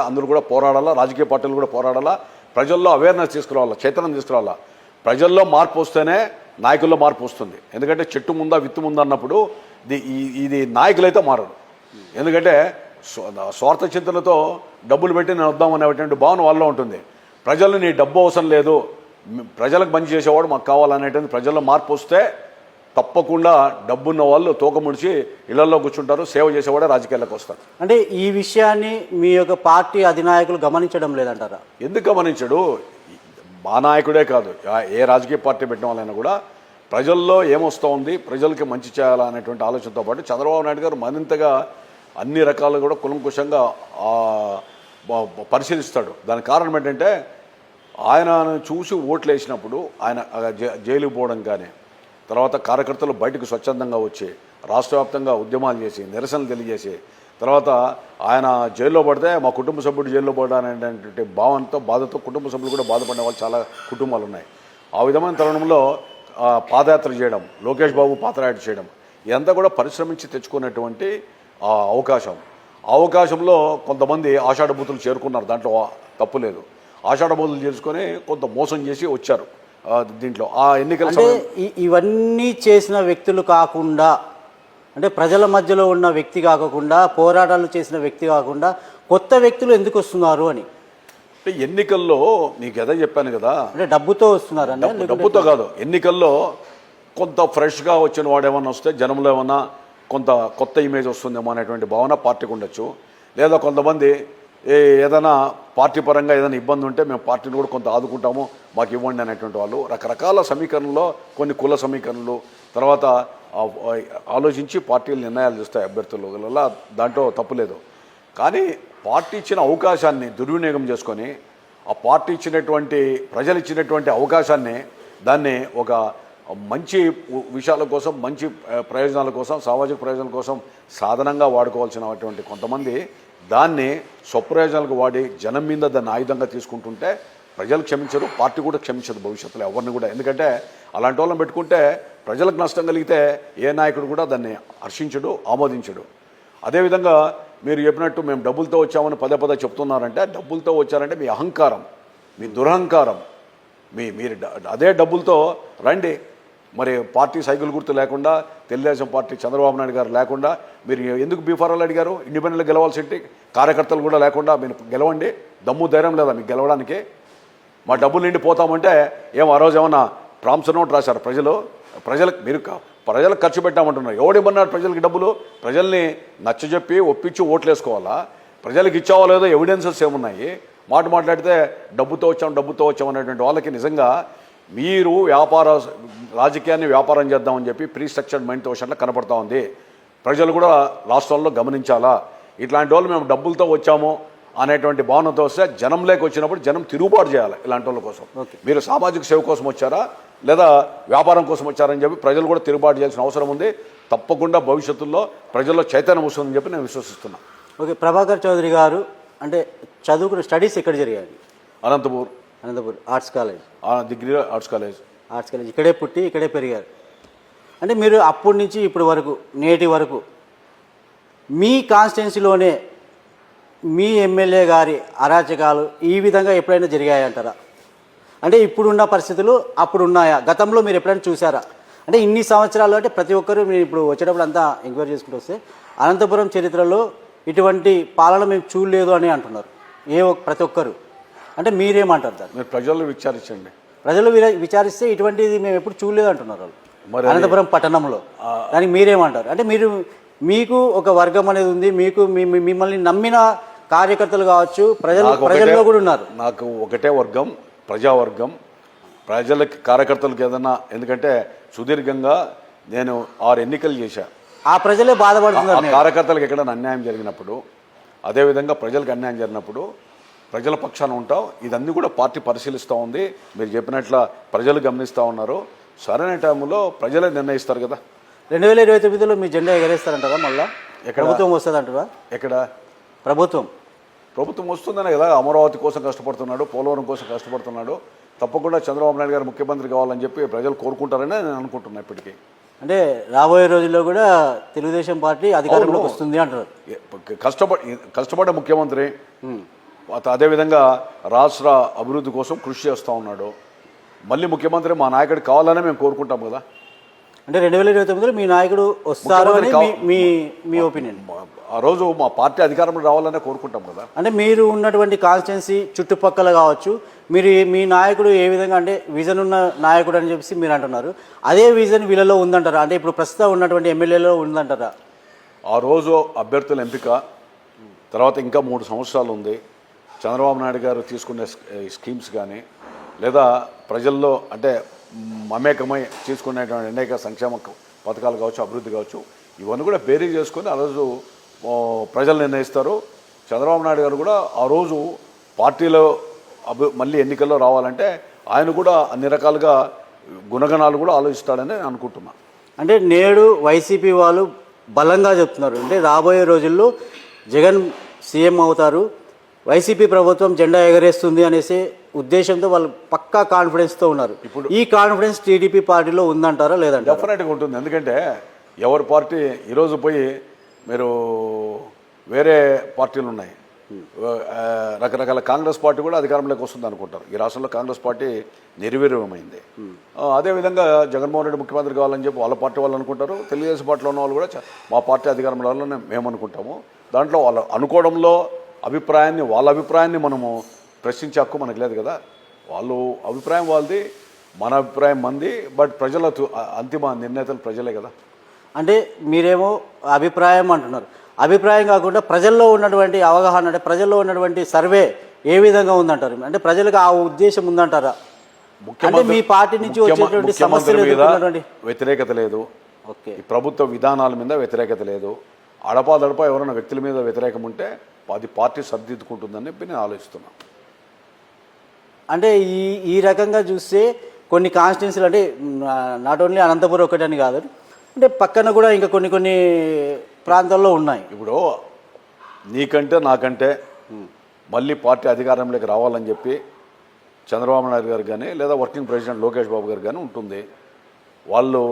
అందరూ కూడా పోరాడాలా, రాజకీయ పార్టీలు కూడా పోరాడాలా. ప్రజల్లో అవేర్నెస్ తీసుకురావాలా, చైతన్యం తీసుకురావాలా. ప్రజల్లో మార్పు వస్తేనే నాయకుల్లో మార్పు వస్తుంది. ఎందుకంటే చెట్టు ముందా విత్తు ముందా అన్నప్పుడు ఇది నాయకులైతే మారరు. ఎందుకంటే స్వార్థ చింతనతో డబ్బులు పెట్టి నేను వద్దామనేటువంటి భావన వాళ్ళలో ఉంటుంది. ప్రజలు నీ డబ్బు అవసరం లేదు, ప్రజలకు మంచి చేసేవాడు మాకు కావాలనేటువంటి ప్రజల్లో మార్పు వస్తే తప్పకుండా డబ్బున్న వాళ్ళు తోక ముడిచి ఇళ్లలో కూర్చుంటారు, సేవ చేసేవాడే రాజకీయాలకు వస్తారు. అంటే ఈ విషయాన్ని మీ యొక్క పార్టీ అధినాయకులు గమనించడం లేదంటారా? ఎందుకు గమనించడు? మా నాయకుడే కాదు, ఏ రాజకీయ పార్టీ పెట్టిన వాళ్ళైనా కూడా ప్రజల్లో ఏమొస్తూ ఉంది, ప్రజలకి మంచి చేయాలనేటువంటి ఆలోచనతో పాటు చంద్రబాబు నాయుడు గారు మరింతగా అన్ని రకాలుగా కూడా కులంకుశంగా పరిశీలిస్తాడు. దానికి కారణం ఏంటంటే ఆయనను చూసి ఓట్లు వేసినప్పుడు ఆయన జైలుకు పోవడం కానీ, తర్వాత కార్యకర్తలు బయటకు స్వచ్ఛందంగా వచ్చి రాష్ట్ర వ్యాప్తంగా ఉద్యమాలు చేసి నిరసనలు తెలియజేసి, తర్వాత ఆయన జైల్లో పడితే మా కుటుంబ సభ్యుడు జైల్లో పడ్డాననేటువంటి బాధతో కుటుంబ సభ్యులు కూడా బాధపడే వాళ్ళు చాలా కుటుంబాలు ఉన్నాయి. ఆ విధమైన తరుణంలో పాదయాత్ర చేయడం, లోకేష్ బాబు పాదయాత్ర చేయడం, ఇదంతా కూడా పరిశ్రమించి తెచ్చుకునేటువంటి అవకాశంలో కొంతమంది ఆషాఢభూతులు చేరుకున్నారు. దాంట్లో తప్పు లేదు. ఆషాఢభూతులు చేర్చుకొని కొంత మోసం చేసి వచ్చారు దీంట్లో. ఆ ఎన్నికల ఇవన్నీ చేసిన వ్యక్తులు కాకుండా, అంటే ప్రజల మధ్యలో ఉన్న వ్యక్తి కాకుండా, పోరాటాలు చేసిన వ్యక్తి కాకుండా కొత్త వ్యక్తులు ఎందుకు వస్తున్నారు అని. అంటే ఎన్నికల్లో నీకు ఎదా చెప్పాను కదా, అంటే డబ్బుతో వస్తున్నారు. డబ్బుతో కాదు, ఎన్నికల్లో కొంత ఫ్రెష్గా వచ్చిన వాడు ఏమన్నా వస్తే జనంలో ఏమన్నా కొంత కొత్త ఇమేజ్ వస్తుందేమో అనేటువంటి భావన పార్టీకి ఉండొచ్చు. లేదా కొంతమంది ఏదైనా పార్టీ పరంగా ఏదైనా ఇబ్బంది ఉంటే మేము పార్టీని కూడా కొంత ఆదుకుంటాము, మాకు ఇవ్వండి అనేటువంటి వాళ్ళు రకరకాల సమీకరణలో కొన్ని కుల సమీకరణలు తర్వాత ఆలోచించి పార్టీలు నిర్ణయాలు చేస్తాయి అభ్యర్థులు వల్ల, దాంట్లో తప్పులేదు. కానీ పార్టీ ఇచ్చిన అవకాశాన్ని దుర్వినియోగం చేసుకొని ఆ పార్టీ ఇచ్చినటువంటి ప్రజలు ఇచ్చినటువంటి అవకాశాన్ని దాన్ని ఒక మంచి విషయాల కోసం, మంచి ప్రయోజనాల కోసం, సామాజిక ప్రయోజనాల కోసం సాధనంగా వాడుకోవాల్సినటువంటి కొంతమంది దాన్ని స్వప్రయోజనాలకు వాడి జనం మీద దాన్ని ఆయుధంగా తీసుకుంటుంటే ప్రజలు క్షమించరు, పార్టీ కూడా క్షమించదు భవిష్యత్తులో ఎవరిని కూడా. ఎందుకంటే అలాంటి వాళ్ళని పెట్టుకుంటే ప్రజలకు నష్టం కలిగితే ఏ నాయకుడు కూడా దాన్ని హర్షించడు, ఆమోదించడు. అదేవిధంగా మీరు చెప్పినట్టు మేము డబ్బులతో వచ్చామని పదే చెప్తున్నారంటే, డబ్బులతో వచ్చారంటే మీ అహంకారం, మీ దురహంకారం. మీరు అదే డబ్బులతో రండి, మరి పార్టీ సైకిల్ గుర్తు లేకుండా తెలుగుదేశం పార్టీ చంద్రబాబు నాయుడు గారు లేకుండా మీరు ఎందుకు బీఫారాలు అడిగారు? ఇండిపెండెంట్గా గెలవాల్సింటి కార్యకర్తలు కూడా లేకుండా మీరు గెలవండి, దమ్ము ధైర్యం లేదా మీకు గెలవడానికి? మా డబ్బులు నిండి పోతామంటే ఆ రోజు ఏమన్నా ప్రాంసర్ నోట్ రాశారు ప్రజలకు? మీరు ప్రజలకు ఖర్చు పెట్టామంటున్నారు. ఎవడేమన్నారు ప్రజలకి డబ్బులు? ప్రజల్ని నచ్చజెప్పి ఒప్పించి ఓట్లు వేసుకోవాలా? ప్రజలకు ఇచ్చావో లేదో ఎవిడెన్సెస్ ఏమున్నాయి? మాట్లాడితే డబ్బుతో వచ్చాం అనేటువంటి వాళ్ళకి నిజంగా మీరు రాజకీయాన్ని వ్యాపారం చేద్దామని చెప్పి ప్రీ స్ట్రక్చర్డ్ మైండ్ తోషన్లో కనపడతా ఉంది. ప్రజలు కూడా రాష్ట్రాల్లో గమనించాలా. ఇట్లాంటి వాళ్ళు మేము డబ్బులతో వచ్చాము అనేటువంటి భావనతో వస్తే జనంలోకి వచ్చినప్పుడు జనం తిరుగుబాటు చేయాలి ఇలాంటి వాళ్ళ కోసం. మీరు సామాజిక సేవ కోసం వచ్చారా లేదా వ్యాపారం కోసం వచ్చారని చెప్పి ప్రజలు కూడా తిరుగుబాటు చేయాల్సిన అవసరం ఉంది. తప్పకుండా భవిష్యత్తులో ప్రజల్లో చైతన్యం వస్తుందని చెప్పి నేను విశ్వసిస్తున్నాను. ఓకే, ప్రభాకర్ చౌదరి గారు అంటే చదువుకున్న స్టడీస్ ఎక్కడ జరిగాయి? Anantapur arts college, degree arts college ఇక్కడే పుట్టి ఇక్కడే పెరిగారు. అంటే మీరు అప్పటి నుంచి ఇప్పటి వరకు నేటి వరకు మీ కాన్స్టిట్యున్సీలోనే మీ ఎమ్మెల్యే గారి అరాచకాలు ఈ విధంగా ఎప్పుడైనా జరిగాయంటారా? అంటే ఇప్పుడున్న పరిస్థితులు అప్పుడు ఉన్నాయా? గతంలో మీరు ఎప్పుడైనా చూసారా? అంటే ఇన్ని సంవత్సరాలు అంటే ప్రతి ఒక్కరు మీరు ఇప్పుడు వచ్చేటప్పుడు అంతా ఎంక్వైరీ చేసుకుంటూ వస్తే అనంతపురం చరిత్రలో ఇటువంటి పాలన మేము చూడలేదు అని అంటున్నారు ప్రతి ఒక్కరు. అంటే మీరేమంటారు దాన్ని? మీరు ప్రజలు విచారించండి. ప్రజలు విచారిస్తే ఇటువంటిది మేము ఎప్పుడు చూడలేదు అంటున్నారు వాళ్ళు అనంతపురం పట్టణంలో. దానికి మీరేమంటారు? అంటే మీకు ఒక వర్గం అనేది ఉంది, మీకు మిమ్మల్ని నమ్మిన కార్యకర్తలు కావచ్చు, ప్రజల్లో కూడా ఉన్నారు. నాకు ఒకటే వర్గం, ప్రజావర్గం. ప్రజలకి కార్యకర్తలకు ఏదన్నా, ఎందుకంటే సుదీర్ఘంగా నేను 6 ఎన్నికలు చేశా. ఆ ప్రజలే బాధపడుతున్నారు. కార్యకర్తలకు ఎక్కడైనా అన్యాయం జరిగినప్పుడు, అదేవిధంగా ప్రజలకు అన్యాయం జరిగినప్పుడు ప్రజల పక్షాన ఉంటాం. ఇదన్నీ కూడా పార్టీ పరిశీలిస్తూ ఉంది. మీరు చెప్పినట్ల ప్రజలు గమనిస్తూ ఉన్నారు. సరైన టైంలో ప్రజలే నిర్ణయిస్తారు కదా. 2029లో మీ జెండా ఎగరేస్తారంటారా? మళ్ళీ ప్రభుత్వం వస్తుందంటారా? ఎక్కడ ప్రభుత్వం వస్తుందనే కదా అమరావతి కోసం కష్టపడుతున్నాడు, పోలవరం కోసం కష్టపడుతున్నాడు. తప్పకుండా చంద్రబాబు నాయుడు గారు ముఖ్యమంత్రి కావాలని చెప్పి ప్రజలు కోరుకుంటారని నేను అనుకుంటున్నాను ఇప్పటికీ. అంటే రాబోయే రోజుల్లో కూడా తెలుగుదేశం పార్టీ అధికారంలోకి వస్తుంది అంటారు. కష్టపడ్డ ముఖ్యమంత్రి, అదేవిధంగా రాష్ట్ర అభివృద్ధి కోసం కృషి చేస్తూ ఉన్నాడు. మళ్ళీ ముఖ్యమంత్రి మా నాయకుడు కావాలనే మేము కోరుకుంటాం కదా. అంటే 2029లో మీ నాయకుడు వస్తారు అని మీ ఒపీనియన్? ఆ రోజు మా పార్టీ అధికారంలో రావాలనే కోరుకుంటాం కదా. అంటే మీరు ఉన్నటువంటి కాన్స్టిట్యున్సీ చుట్టుపక్కల కావచ్చు, మీ నాయకుడు ఏ విధంగా అంటే విజన్ ఉన్న నాయకుడు అని చెప్పేసి మీరు అంటున్నారు. అదే విజన్ వీళ్ళలో ఉందంటారా? అంటే ఇప్పుడు ప్రస్తుతం ఉన్నటువంటి ఎమ్మెల్యేలో ఉందంటారా? ఆ రోజు అభ్యర్థుల ఎంపిక తర్వాత ఇంకా 3 సంవత్సరాలు ఉంది. చంద్రబాబు నాయుడు గారు తీసుకునే స్కీమ్స్ కానీ లేదా ప్రజల్లో అంటే మమేకమై తీసుకునేటువంటి అనేక సంక్షేమ పథకాలు కావచ్చు, అభివృద్ధి కావచ్చు, ఇవన్నీ కూడా బేరీ చేసుకొని ఆ రోజు ప్రజలు నిర్ణయిస్తారు. చంద్రబాబు నాయుడు గారు కూడా ఆ రోజు పార్టీలో మళ్ళీ ఎన్నికల్లో రావాలంటే ఆయన కూడా అన్ని రకాలుగా గుణగణాలు కూడా ఆలోచిస్తాడని అనుకుంటున్నాను. అంటే నేడు వైసీపీ వాళ్ళు బలంగా చెప్తున్నారు, అంటే రాబోయే రోజుల్లో జగన్ సీఎం అవుతారు, వైసీపీ ప్రభుత్వం జెండా ఎగరేస్తుంది అనేసి ఉద్దేశంతో వాళ్ళు పక్కా కాన్ఫిడెన్స్తో ఉన్నారు. ఇప్పుడు ఈ కాన్ఫిడెన్స్ టీడీపీ పార్టీలో ఉందంటారా లేదంటే? డెఫినెట్గా ఉంటుంది. ఎందుకంటే ఎవరి పార్టీ ఈరోజు పోయి మీరు వేరే పార్టీలు ఉన్నాయి, రకరకాల కాంగ్రెస్ పార్టీ కూడా అధికారంలోకి వస్తుంది అనుకుంటారు. ఈ రాష్ట్రంలో కాంగ్రెస్ పార్టీ నిర్వీర్యమైంది. అదేవిధంగా జగన్మోహన్ రెడ్డి ముఖ్యమంత్రి కావాలని చెప్పి వాళ్ళ పార్టీ వాళ్ళు అనుకుంటారు. తెలుగుదేశం పార్టీలో ఉన్న వాళ్ళు కూడా మా పార్టీ అధికారంలో వాళ్ళని మేము అనుకుంటాము. దాంట్లో వాళ్ళు అనుకోవడంలో వాళ్ళ అభిప్రాయాన్ని మనము ప్రశ్నించే హక్కు మనకు లేదు కదా. వాళ్ళు అభిప్రాయం వాళ్ళది, మన అభిప్రాయం మంది. బట్ ప్రజల అంతిమ నిర్ణేతలు ప్రజలే కదా. అంటే మీరేమో అభిప్రాయం అంటున్నారు, అభిప్రాయం కాకుండా ప్రజల్లో ఉన్నటువంటి అవగాహన, అంటే ప్రజల్లో ఉన్నటువంటి సర్వే ఏ విధంగా ఉందంటారు? అంటే ప్రజలకు ఆ ఉద్దేశం ఉందంటారా? అంటే మీ పార్టీ నుంచి వచ్చేటువంటి సమస్యల మీద వ్యతిరేకత లేదు. ఓకే, ఈ ప్రభుత్వ విధానాల మీద వ్యతిరేకత లేదు. అడపాదడప ఎవరైనా వ్యక్తుల మీద వ్యతిరేకం ఉంటే అది పార్టీ సర్దిద్దుకుంటుందని చెప్పి నేను ఆలోచిస్తున్నాను. అంటే ఈ రకంగా చూస్తే కొన్ని కాన్స్టిట్యున్సీలు అంటే నాట్ ఓన్లీ అనంతపురం ఒకటని కాదు, అంటే పక్కన కూడా ఇంకా కొన్ని ప్రాంతాల్లో ఉన్నాయి. ఇప్పుడు నీకంటే నాకంటే మళ్ళీ పార్టీ అధికారంలోకి రావాలని చెప్పి చంద్రబాబు నాయుడు గారు కానీ లేదా వర్కింగ్ ప్రెసిడెంట్ లోకేష్ బాబు గారు కానీ ఉంటుంది. వాళ్ళు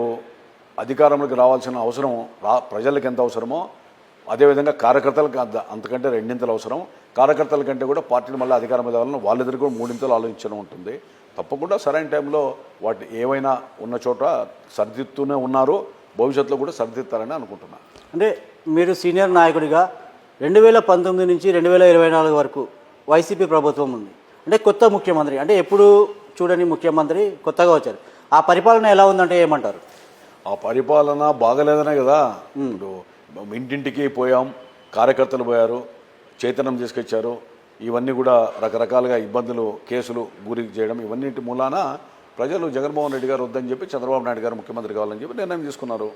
అధికారంలోకి రావాల్సిన అవసరం ప్రజలకు ఎంత అవసరమో అదేవిధంగా కార్యకర్తలకు అంతకంటే 2 అవసరం. కార్యకర్తల కంటే కూడా పార్టీని మళ్ళీ అధికారం మీద వాళ్ళిద్దరు కూడా 3 ఆలోచించడం ఉంటుంది. తప్పకుండా సరైన టైంలో వాటి ఏమైనా ఉన్న చోట సరిదిద్దుతూనే ఉన్నారు, భవిష్యత్తులో కూడా సరిదిద్దుతారని అనుకుంటున్నాను. అంటే మీరు సీనియర్ నాయకుడిగా 2019 నుంచి 2024 వరకు వైసీపీ ప్రభుత్వం ఉంది. అంటే కొత్త ముఖ్యమంత్రి, అంటే ఎప్పుడు చూడని ముఖ్యమంత్రి కొత్తగా వచ్చారు. ఆ పరిపాలన ఎలా ఉందంటే ఏమంటారు? ఆ పరిపాలన బాగలేదనే కదా. ఇప్పుడు ఇంటింటికి పోయాం, కార్యకర్తలు పోయారు, చైతన్యం తీసుకొచ్చారు. ఇవన్నీ కూడా రకరకాలుగా ఇబ్బందులు, కేసులు గురి చేయడం, ఇవన్నింటి మూలాన ప్రజలు జగన్మోహన్ రెడ్డి గారు వద్దని చెప్పి చంద్రబాబు నాయుడు గారు ముఖ్యమంత్రి కావాలని చెప్పి నిర్ణయం తీసుకున్నారు.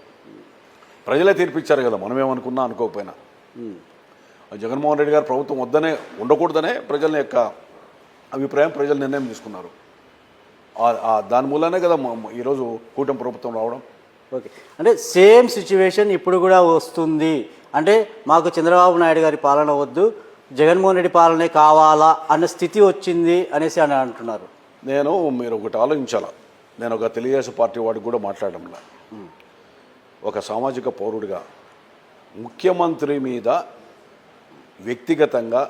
ప్రజలే తీర్పిచ్చారు కదా, మనమేమనుకున్నా అనుకోకపోయినా. జగన్మోహన్ రెడ్డి గారు ప్రభుత్వం వద్దనే ఉండకూడదనే ప్రజల యొక్క అభిప్రాయం, ప్రజలు నిర్ణయం తీసుకున్నారు. దాని మూలనే కదా ఈరోజు కూటమి ప్రభుత్వం రావడం. ఓకే, అంటే సేమ్ సిచ్యువేషన్ ఇప్పుడు కూడా వస్తుంది. అంటే మాకు చంద్రబాబు నాయుడు గారి పాలన వద్దు, జగన్మోహన్ రెడ్డి పాలనే కావాలా అన్న స్థితి వచ్చింది అనేసి అని అంటున్నారు. మీరు ఒకటి ఆలోచించాలా. నేను ఒక తెలుగుదేశం పార్టీ వాడికి కూడా మాట్లాడడంలా, ఒక సామాజిక పౌరుడిగా ముఖ్యమంత్రి మీద వ్యక్తిగతంగా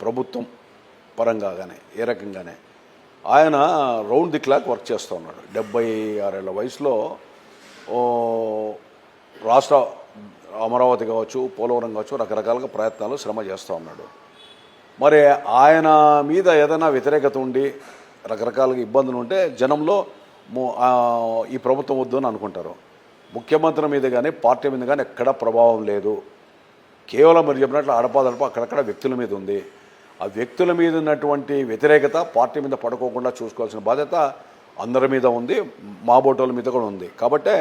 ప్రభుత్వం పరంగా కానీ ఏ రకంగానే ఆయన రౌండ్ ది క్లాక్ వర్క్ చేస్తూ ఉన్నాడు. 76 ఏళ్ల వయసులో రాష్ట్ర అమరావతి కావచ్చు, పోలవరం కావచ్చు, రకరకాలుగా ప్రయత్నాలు శ్రమ చేస్తూ ఉన్నాడు. మరి ఆయన మీద ఏదైనా వ్యతిరేకత ఉండి రకరకాలుగా ఇబ్బందులు ఉంటే జనంలో ఈ ప్రభుత్వం వద్దు అని అనుకుంటారు. ముఖ్యమంత్రి మీద కానీ పార్టీ మీద కానీ ఎక్కడా ప్రభావం లేదు. కేవలం మీరు చెప్పినట్లు అడపాదడప అక్కడక్కడ వ్యక్తుల మీద ఉంది. ఆ వ్యక్తుల మీద ఉన్నటువంటి వ్యతిరేకత పార్టీ మీద పడుకోకుండా చూసుకోవాల్సిన బాధ్యత అందరి మీద ఉంది, మా బోటోల మీద కూడా ఉంది. కాబట్టే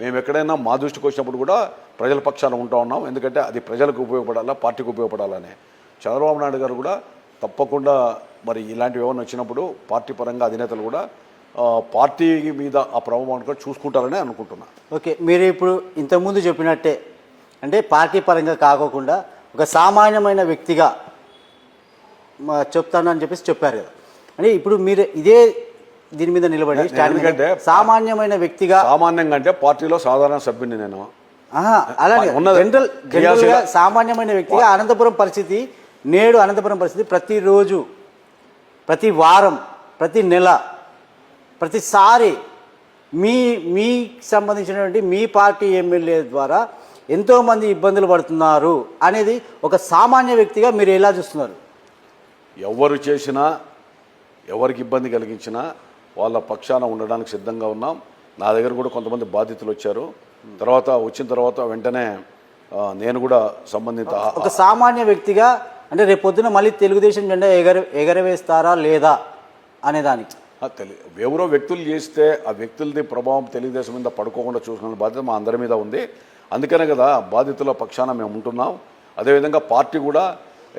మేము ఎక్కడైనా మా దృష్టికి వచ్చినప్పుడు కూడా ప్రజల పక్షాన ఉంటా ఉన్నాం. ఎందుకంటే అది ప్రజలకు ఉపయోగపడాలా, పార్టీకి ఉపయోగపడాలని. చంద్రబాబు నాయుడు గారు కూడా తప్పకుండా మరి ఇలాంటివి ఏమైనా వచ్చినప్పుడు పార్టీ పరంగా అధినేతలు కూడా పార్టీ మీద ఆ ప్రభావం కూడా చూసుకుంటారని అనుకుంటున్నా. ఓకే, మీరు ఇప్పుడు ఇంతకుముందు చెప్పినట్టే అంటే పార్టీ పరంగా కాకోకుండా ఒక సామాన్యమైన వ్యక్తిగా చెప్తానని చెప్పేసి చెప్పారు కదా. అంటే ఇప్పుడు మీరు ఇదే దీని మీద నిలబడి ఎందుకంటే సామాన్యమైన వ్యక్తిగా, సామాన్యంగా అంటే పార్టీలో సాధారణ సభ్యుని నేను అలాగే జనరల్గా సామాన్యమైన వ్యక్తిగా అనంతపురం పరిస్థితి, నేడు అనంతపురం పరిస్థితి ప్రతిరోజు, ప్రతి వారం, ప్రతి నెల, ప్రతిసారి మీకు సంబంధించినటువంటి మీ పార్టీ ఎమ్మెల్యే ద్వారా ఎంతోమంది ఇబ్బందులు పడుతున్నారు అనేది ఒక సామాన్య వ్యక్తిగా మీరు ఎలా చూస్తున్నారు? ఎవరు చేసినా, ఎవరికి ఇబ్బంది కలిగించినా వాళ్ళ పక్షాన ఉండడానికి సిద్ధంగా ఉన్నాం. నా దగ్గర కూడా కొంతమంది బాధితులు వచ్చారు. వచ్చిన తర్వాత వెంటనే నేను కూడా సంబంధిత ఒక సామాన్య వ్యక్తిగా అంటే రేపు పొద్దున మళ్ళీ తెలుగుదేశం జెండా ఎగరవేస్తారా లేదా అనే దానికి ఎవరో వ్యక్తులు చేస్తే ఆ వ్యక్తులది ప్రభావం తెలుగుదేశం మీద పడుకోకుండా చూసుకునే బాధ్యత మా అందరి మీద ఉంది. అందుకనే కదా బాధితుల పక్షాన మేము ఉంటున్నాం. అదేవిధంగా పార్టీ కూడా